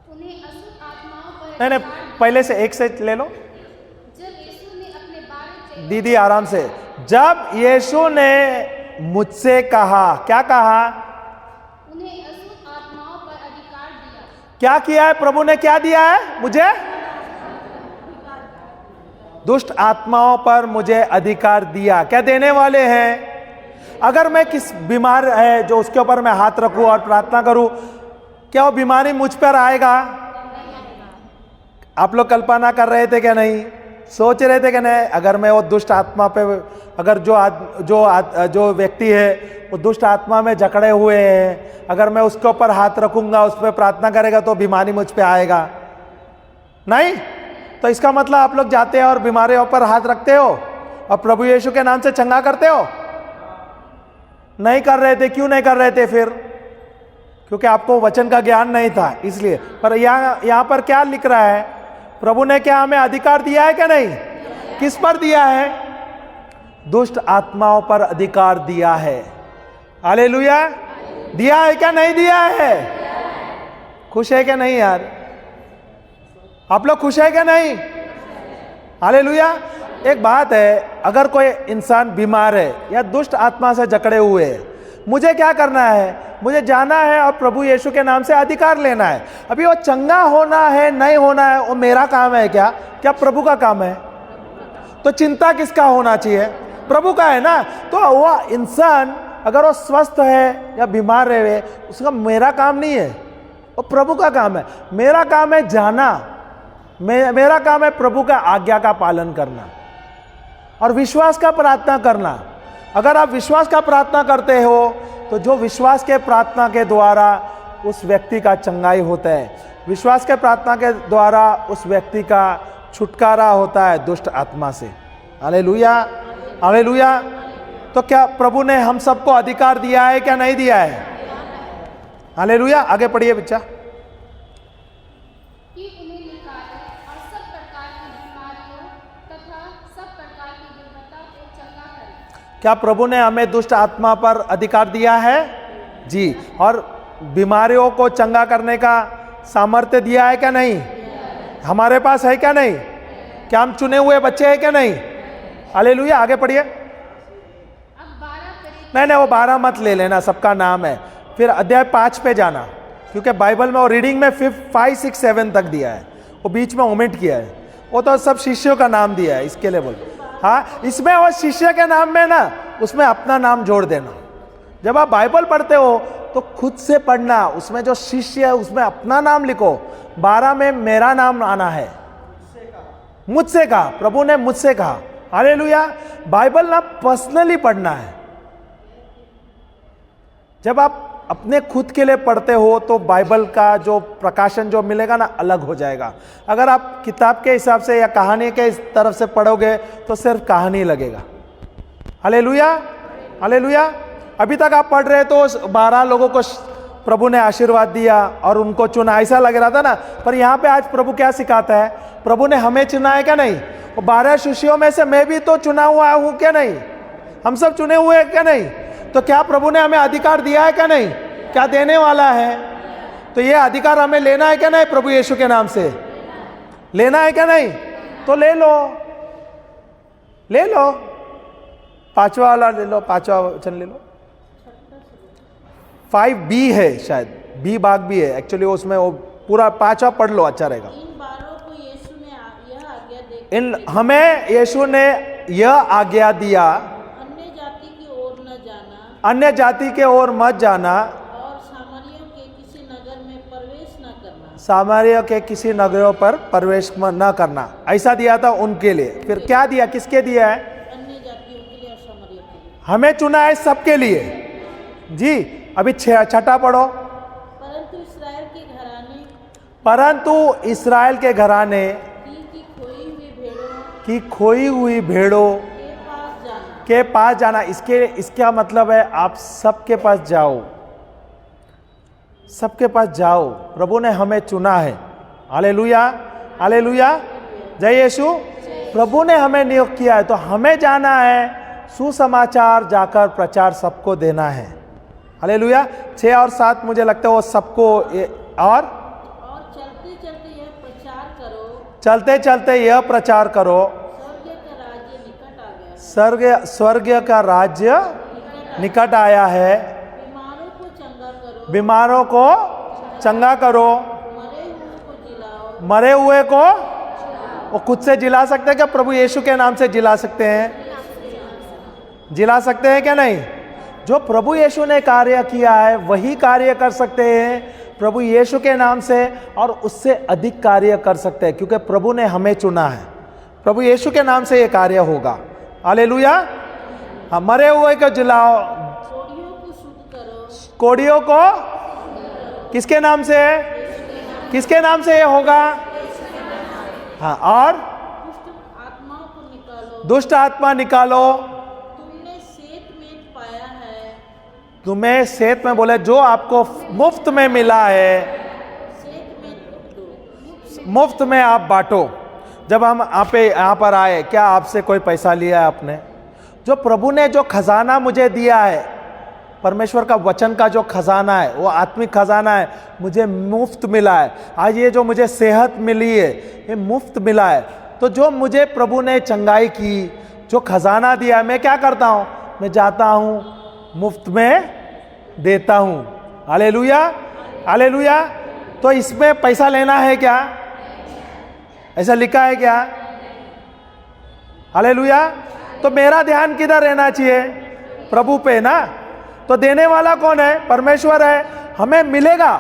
उन्हें अशुद्ध आत्माओं पर नहीं नहीं, पहले से 1 से ले लो। जब यीशु ने अपने 12 चेलों दीदी आराम से। जब यीशु ने मुझसे कहा, क्या कहा? उन्हें अशुद्ध आत्माओं पर अधिकार दिया। क्या किया है प्रभु ने? क्या दिया है मुझे? दुष्ट आत्माओं पर मुझे अधिकार दिया। क्या देने वाले हैं? अगर मैं किस बीमार है जो उसके ऊपर मैं हाथ रखूं और प्रार्थना करूं, क्या वो बीमारी मुझ पर आएगा? आप लोग कल्पना कर रहे थे क्या नहीं? सोच रहे थे कि नहीं अगर मैं वो दुष्ट आत्मा पे, अगर जो व्यक्ति है वो दुष्ट आत्मा में जकड़े हुए हैं, अगर मैं उसके ऊपर हाथ रखूंगा, उस पर प्रार्थना करेगा तो बीमारी मुझ पे आएगा? नहीं। तो इसका मतलब आप लोग जाते हैं और बीमारियों पर हाथ रखते हो और प्रभु यीशु के नाम से चंगा करते हो? नहीं कर रहे थे। क्यों नहीं कर रहे थे फिर? क्योंकि आपको वचन का ज्ञान नहीं था इसलिए। पर यहाँ पर क्या लिख रहा है? प्रभु ने क्या हमें अधिकार दिया है क्या नहीं? किस पर दिया है? दुष्ट आत्माओं पर अधिकार दिया है। हालेलुया। दिया है क्या नहीं दिया है? खुश है क्या नहीं यार? आप लोग खुश है क्या नहीं? हालेलुया। एक बात है, अगर कोई इंसान बीमार है या दुष्ट आत्मा से जकड़े हुए है, मुझे क्या करना है? मुझे जाना है और प्रभु यीशु के नाम से अधिकार लेना है। अभी वो चंगा होना है नहीं होना है वो मेरा काम है क्या? क्या प्रभु का काम है? तो चिंता किसका होना चाहिए? प्रभु का है ना। तो वो इंसान अगर वो स्वस्थ है या बीमार रहे, उसका मेरा काम नहीं है, वो प्रभु का काम है। मेरा काम है जाना, मेरा काम है प्रभु का आज्ञा का पालन करना और विश्वास का प्रार्थना करना। अगर आप विश्वास का प्रार्थना करते हो तो जो विश्वास के प्रार्थना के द्वारा उस व्यक्ति का चंगाई होता है, विश्वास के प्रार्थना के द्वारा उस व्यक्ति का छुटकारा होता है दुष्ट आत्मा से। हालेलुया। हालेलुया। तो क्या प्रभु ने हम सबको अधिकार दिया है क्या नहीं दिया है? हालेलुया। आगे पढ़िए बच्चा। कि उन्हें निकाले और सब प्रकार की बीमारियों तथा सब प्रकार की दुर्बलता को चंगा करे। क्या प्रभु ने हमें दुष्ट आत्मा पर अधिकार दिया है? जी। और बीमारियों को चंगा करने का सामर्थ्य दिया है क्या नहीं? हमारे पास है क्या नहीं? क्या हम चुने हुए बच्चे हैं क्या नहीं? हालेलुया। आगे पढ़िए। अब 12 प्रेरित नहीं वो 12 मत ले लेना, सबका नाम है। फिर अध्याय 5 पे जाना, क्योंकि बाइबल में वो रीडिंग में 5, 6, 7 तक दिया है, वो बीच में ओमिट किया है। वो तो सब शिष्यों का नाम दिया है, इसके लिए बोल। हाँ, इसमें वो शिष्य के नाम में ना उसमें अपना नाम जोड़ देना। जब आप बाइबल पढ़ते हो तो खुद से पढ़ना, उसमें जो शिष्य है उसमें अपना नाम लिखो। 12 में मेरा नाम आना है। मुझसे कहा, प्रभु ने मुझसे कहा। हालेलुया। बाइबल ना पर्सनली पढ़ना है। जब आप अपने खुद के लिए पढ़ते हो तो बाइबल का जो प्रकाशन जो मिलेगा ना अलग हो जाएगा। अगर आप किताब के हिसाब से या कहानी के इस तरफ से पढ़ोगे तो सिर्फ कहानी लगेगा। हालेलुया। हालेलुया। अभी तक आप पढ़ रहे तो 12 लोगों को प्रभु ने आशीर्वाद दिया और उनको चुना, ऐसा लग रहा था ना। पर यहाँ पे आज प्रभु क्या सिखाता है? प्रभु ने हमें चुना है क्या नहीं? वो 12 शिष्यों में से मैं भी तो चुना हुआ हूं क्या नहीं? हम सब चुने हुए हैं क्या नहीं? तो क्या प्रभु ने हमें अधिकार दिया है क्या नहीं? क्या देने वाला है? तो ये अधिकार हमें लेना है क्या नहीं प्रभु यीशु के नाम से? लेना है क्या नहीं? तो ले लो, ले लो। 5वां वाला ले लो, 5वां वचन ले लो। 5b है शायद, बी भाग भी है एक्चुअली, उसमें वो पूरा 5वां पढ़ लो, अच्छा रहेगा। इन बारों को यीशु ने यह आज्ञा दे इन हमें यीशु ने यह आज्ञा दिया, अन्य जाति की ओर न जाना अन्य जाति के ओर मत जाना, और सामरियों के किसी नगर में प्रवेश न करना। सामरिया के किसी नगरों पर प्रवेश न करना, ऐसा दिया था उनके लिए। फिर क्या दिया, किसके दिया है? अन्य जातियों के लिए और सामरियों के लिए। हमें चुना है सबके लिए जी। अभी 6 पढ़ो। परंतु इसराइल के घराने परंतु इसराइल के घराने की खोई हुई भेड़ों की खोई हुई भेड़ों के पास जाना। के पास जाना। इसका मतलब है आप सबके पास जाओ, सबके पास जाओ। प्रभु ने हमें चुना है। हालेलुया, हालेलुया, जय यीशु। प्रभु ने हमें नियुक्त किया है, तो हमें जाना है, सुसमाचार जाकर प्रचार सबको देना है। हालेलुया। 6 और 7 मुझे लगता है वो सबको और चलते चलते यह प्रचार करो, चलते चलते यह प्रचार करो, स्वर्ग का राज्य निकट आ गया। स्वर्ग का राज्य निकट आया है। बीमारों को चंगा करो, बीमारों को चंगा करो, मरे हुए को जिलाओ, मरे हुए को वो खुद से जिला सकते हैं क्या? प्रभु यीशु के नाम से जिला सकते हैं, जिला सकते हैं क्या नहीं? जो प्रभु यीशु ने कार्य किया है वही कार्य कर सकते हैं प्रभु यीशु के नाम से, और उससे अधिक कार्य कर सकते हैं, क्योंकि प्रभु ने हमें चुना है। प्रभु यीशु के नाम से ये कार्य होगा। हालेलुया। हाँ, मरे हुए को जिलाओ, कोड़ियों को शुद्ध करो, कोड़ियों को किसके नाम से? किसके नाम से ये होगा? हाँ, और दुष्ट आत्माओं को निकालो। दुष्ट आत्मा निकालो। तुमने सेत में पाया है, तुम्हें सेत में बोले जो आपको मुफ्त में मिला है, सेत में दो। मुफ्त में आप बांटो। जब हम यहाँ पर आए, क्या आपसे कोई पैसा लिया है आपने? जो प्रभु ने जो खजाना मुझे दिया है, परमेश्वर का वचन का जो खजाना है, वो आत्मिक खजाना है, मुझे मुफ्त मिला है। आज ये जो मुझे सेहत मिली है, ये मुफ्त मिला है। तो जो मुझे प्रभु ने चंगाई की, जो खजाना दिया, मैं क्या करता हूँ? मैं जाता हूँ मुफ्त में देता हूँ। Hallelujah, hallelujah. तो इसमें पैसा लेना है क्या? ऐसा लिखा है क्या? हालेलुया। तो मेरा ध्यान किधर रहना चाहिए? प्रभु पे ना। तो देने वाला कौन है? परमेश्वर है। हमें मिलेगा,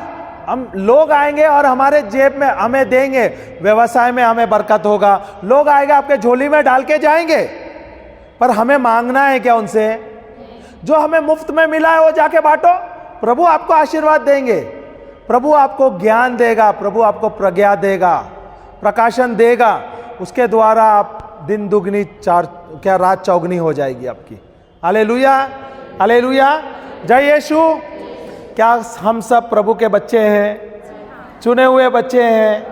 हम लोग आएंगे और हमारे जेब में हमें देंगे, व्यवसाय में हमें बरकत होगा, लोग आएंगे आपके झोली में डाल के जाएंगे। पर हमें मांगना है क्या उनसे? जो हमें मुफ्त में मिला है वो जाके बांटो, प्रभु आपको आशीर्वाद देंगे, प्रभु आपको ज्ञान देगा, प्रभु आपको प्रज्ञा देगा, प्रकाशन देगा। उसके द्वारा आप दिन दुगनी रात चौगनी हो जाएगी आपकी। हालेलुया, हालेलुया, जय यीशु। क्या हम सब प्रभु के बच्चे हैं? चुने हुए बच्चे हैं,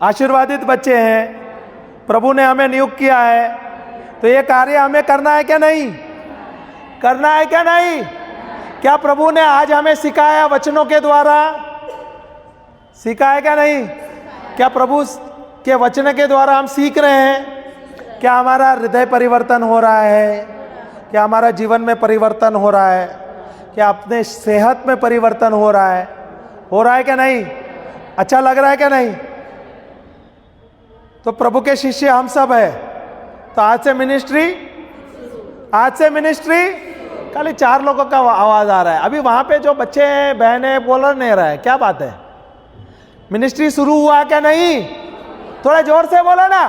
आशीर्वादित बच्चे हैं। प्रभु ने हमें नियुक्त किया है, तो ये कार्य हमें करना है क्या नहीं? करना है क्या नहीं? क्या प्रभु ने आज हमें सिखाया वचनों के द्वारा? सिखाया क्या नहीं? क्या प्रभु के वचन के द्वारा हम सीख रहे हैं? क्या हमारा हृदय परिवर्तन हो रहा है? क्या हमारा जीवन में परिवर्तन हो रहा है? क्या अपने सेहत में परिवर्तन हो रहा है? हो रहा है क्या नहीं? अच्छा लग रहा है क्या नहीं? तो प्रभु के शिष्य हम सब है। तो आज से मिनिस्ट्री, आज से मिनिस्ट्री। खाली 4 लोगों का आवाज आ रहा है। अभी वहां पे जो बच्चे हैं, बहनें बोल नहीं रहा है, क्या बात है? मिनिस्ट्री शुरू हुआ क्या नहीं? थोड़ा जोर से बोलो ना।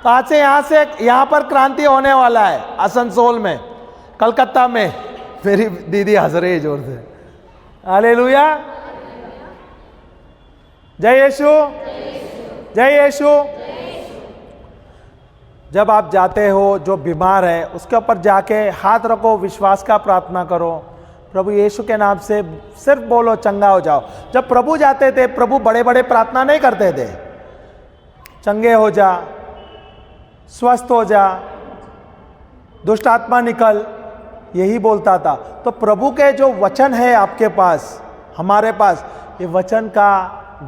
तो आज से यहाँ पर क्रांति होने वाला है। आसनसोल में, कलकत्ता में। मेरी दीदी हंस रही है जोर से। हालेलुया, जय यीशु, जय यीशु। जब आप जाते हो, जो बीमार है उसके ऊपर जाके हाथ रखो, विश्वास का प्रार्थना करो, प्रभु यीशु के नाम से सिर्फ बोलो, चंगा हो जाओ। जब प्रभु जाते थे, प्रभु बड़े बड़े प्रार्थना नहीं करते थे, चंगे हो जा, स्वस्थ हो जा, दुष्ट आत्मा निकल, यही बोलता था। तो प्रभु के जो वचन है आपके पास, हमारे पास ये वचन का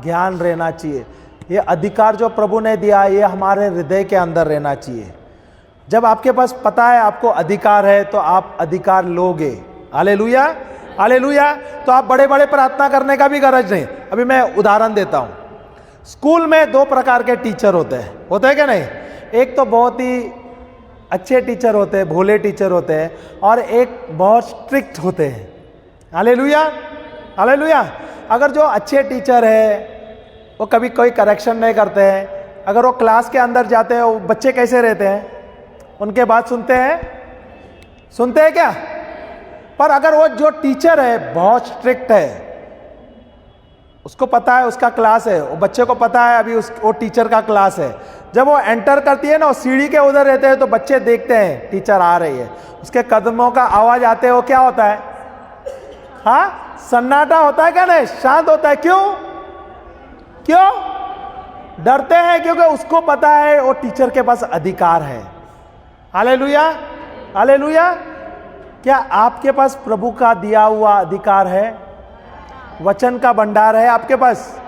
ज्ञान रहना चाहिए। ये अधिकार जो प्रभु ने दिया ये हमारे हृदय के अंदर रहना चाहिए। जब आपके पास पता है आपको अधिकार है तो आप अधिकार लोगे। Hallelujah, hallelujah. तो आप बड़े बड़े प्रार्थना करने का भी गरज नहीं। अभी मैं उदाहरण देता हूँ। स्कूल में 2 प्रकार के टीचर होते हैं क्या नहीं? एक तो बहुत ही अच्छे टीचर होते हैं, भोले टीचर होते हैं, और एक बहुत स्ट्रिक्ट होते हैं। Hallelujah, hallelujah. अगर जो अच्छे टीचर है वो कभी कोई करेक्शन नहीं करते हैं, अगर वो क्लास के अंदर जाते हैं वो बच्चे कैसे रहते हैं? उनके बात सुनते हैं क्या? पर अगर वो जो टीचर है बहुत स्ट्रिक्ट है, उसको पता है उसका क्लास है, वो बच्चे को पता है अभी वो टीचर का क्लास है, जब वो एंटर करती है ना, वो सीढ़ी के उधर रहते हैं तो बच्चे देखते हैं टीचर आ रही है, उसके कदमों का आवाज आते हैं, वो क्या होता है? हाँ, सन्नाटा होता है क्या नहीं? शांत होता है। क्यों डरते हैं? क्योंकि उसको पता है वो टीचर के पास अधिकार है। Hallelujah, hallelujah. क्या आपके पास प्रभु का दिया हुआ अधिकार है? वचन का भंडार है आपके पास?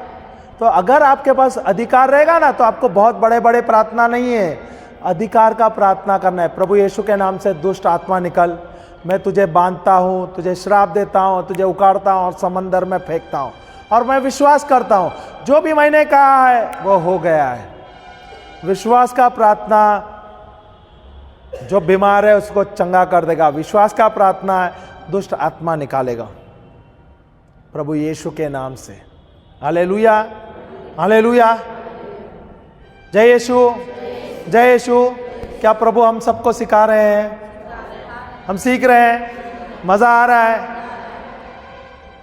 तो अगर आपके पास अधिकार रहेगा ना तो आपको बहुत बड़े बड़े प्रार्थना नहीं है, अधिकार का प्रार्थना करना है। प्रभु यीशु के नाम से दुष्ट आत्मा निकल, मैं तुझे बांधता हूँ, तुझे श्राप देता हूँ, तुझे उखाड़ता हूँ और समंदर में फेंकता हूँ। और मैं विश्वास करता हूँ जो भी मैंने कहा है वो हो गया है। विश्वास का प्रार्थना जो बीमार है उसको चंगा कर देगा। विश्वास का प्रार्थना दुष्ट आत्मा निकालेगा प्रभु यीशु के नाम से। Hallelujah, hallelujah. जय यीशु, जय यीशु। क्या प्रभु हम सबको सिखा रहे हैं? हम सीख रहे हैं, मज़ा आ रहा है।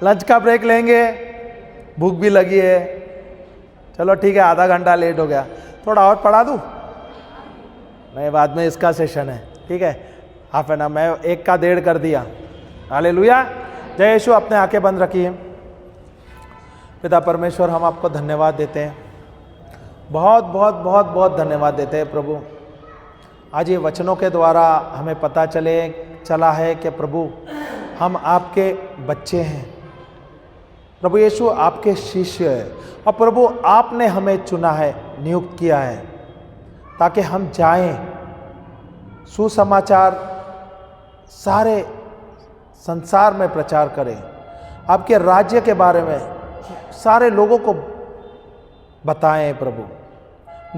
लंच का ब्रेक लेंगे, भूख भी लगी है। चलो ठीक है, आधा घंटा लेट हो गया, थोड़ा और पढ़ा दूँ? नहीं, बाद में इसका सेशन है, ठीक है। हाफ एन आवर, मैं 1 का 1.5 कर दिया। हालेलुया, जय यीशु। अपने आंखें बंद रखिए। पिता परमेश्वर, हम आपको धन्यवाद देते हैं, बहुत बहुत बहुत बहुत धन्यवाद देते हैं प्रभु। आज ये वचनों के द्वारा हमें पता चला है कि प्रभु हम आपके बच्चे हैं, प्रभु यीशु आपके शिष्य हैं, और प्रभु आपने हमें चुना है, नियुक्त किया है ताकि हम जाएं, सुसमाचार सारे संसार में प्रचार करें, आपके राज्य के बारे में सारे लोगों को बताएं। प्रभु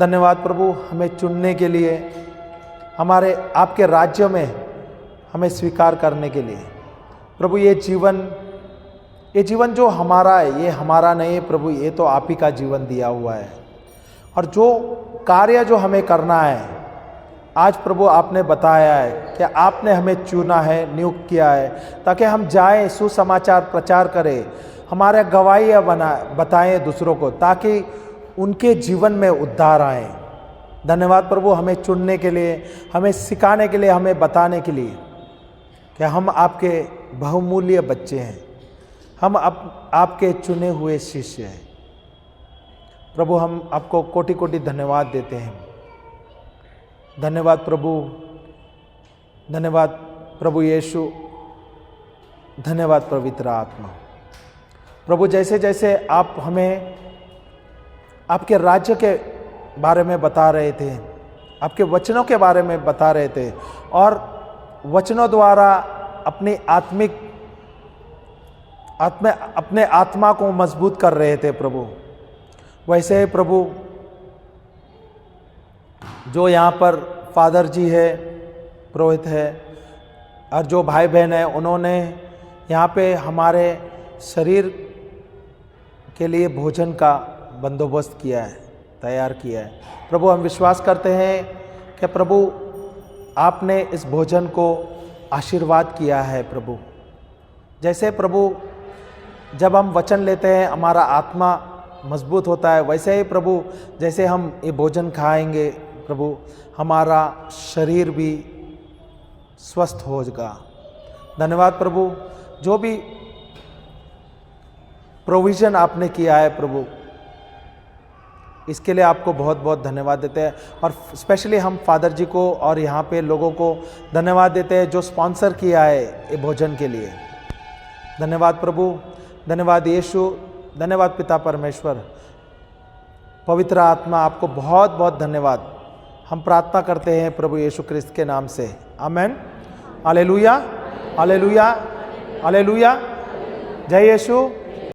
धन्यवाद प्रभु, हमें चुनने के लिए, हमारे आपके राज्य में हमें स्वीकार करने के लिए। प्रभु ये जीवन जो हमारा है ये हमारा नहीं है प्रभु, ये तो आप ही का जीवन दिया हुआ है। और जो कार्य जो हमें करना है आज प्रभु आपने बताया है कि आपने हमें चुना है, नियुक्त किया है ताकि हम जाएं, सुसमाचार प्रचार करें, हमारे गवाहियाँ बताएं दूसरों को, ताकि उनके जीवन में उद्धार आए। धन्यवाद प्रभु, हमें चुनने के लिए, हमें सिखाने के लिए, हमें बताने के लिए कि हम आपके बहुमूल्य बच्चे हैं, हम आपके चुने हुए शिष्य हैं। प्रभु हम आपको कोटि कोटि धन्यवाद देते हैं। धन्यवाद प्रभु, धन्यवाद प्रभु यीशु, धन्यवाद पवित्र आत्मा। प्रभु जैसे जैसे आप हमें आपके राज्य के बारे में बता रहे थे, आपके वचनों के बारे में बता रहे थे, और वचनों द्वारा अपने आत्मा को मजबूत कर रहे थे प्रभु, वैसे ही प्रभु जो यहाँ पर फादर जी है, पुरोहित है, और जो भाई बहन है, उन्होंने यहाँ पे हमारे शरीर के लिए भोजन का बंदोबस्त किया है, तैयार किया है। प्रभु हम विश्वास करते हैं कि प्रभु आपने इस भोजन को आशीर्वाद किया है प्रभु। जैसे प्रभु जब हम वचन लेते हैं हमारा आत्मा मजबूत होता है, वैसे ही प्रभु जैसे हम ये भोजन खाएंगे प्रभु हमारा शरीर भी स्वस्थ होगा। धन्यवाद प्रभु, जो भी प्रोविज़न आपने किया है प्रभु, इसके लिए आपको बहुत बहुत धन्यवाद देते हैं। और स्पेशली हम फादर जी को और यहाँ पे लोगों को धन्यवाद देते हैं जो स्पॉन्सर किया है ये भोजन के लिए। धन्यवाद प्रभु, धन्यवाद यीशु, धन्यवाद पिता परमेश्वर। पवित्र आत्मा आपको बहुत बहुत धन्यवाद। हम प्रार्थना करते हैं प्रभु यीशु क्रिस्त के नाम से, आमेन। Hallelujah, hallelujah, hallelujah. जय यीशु।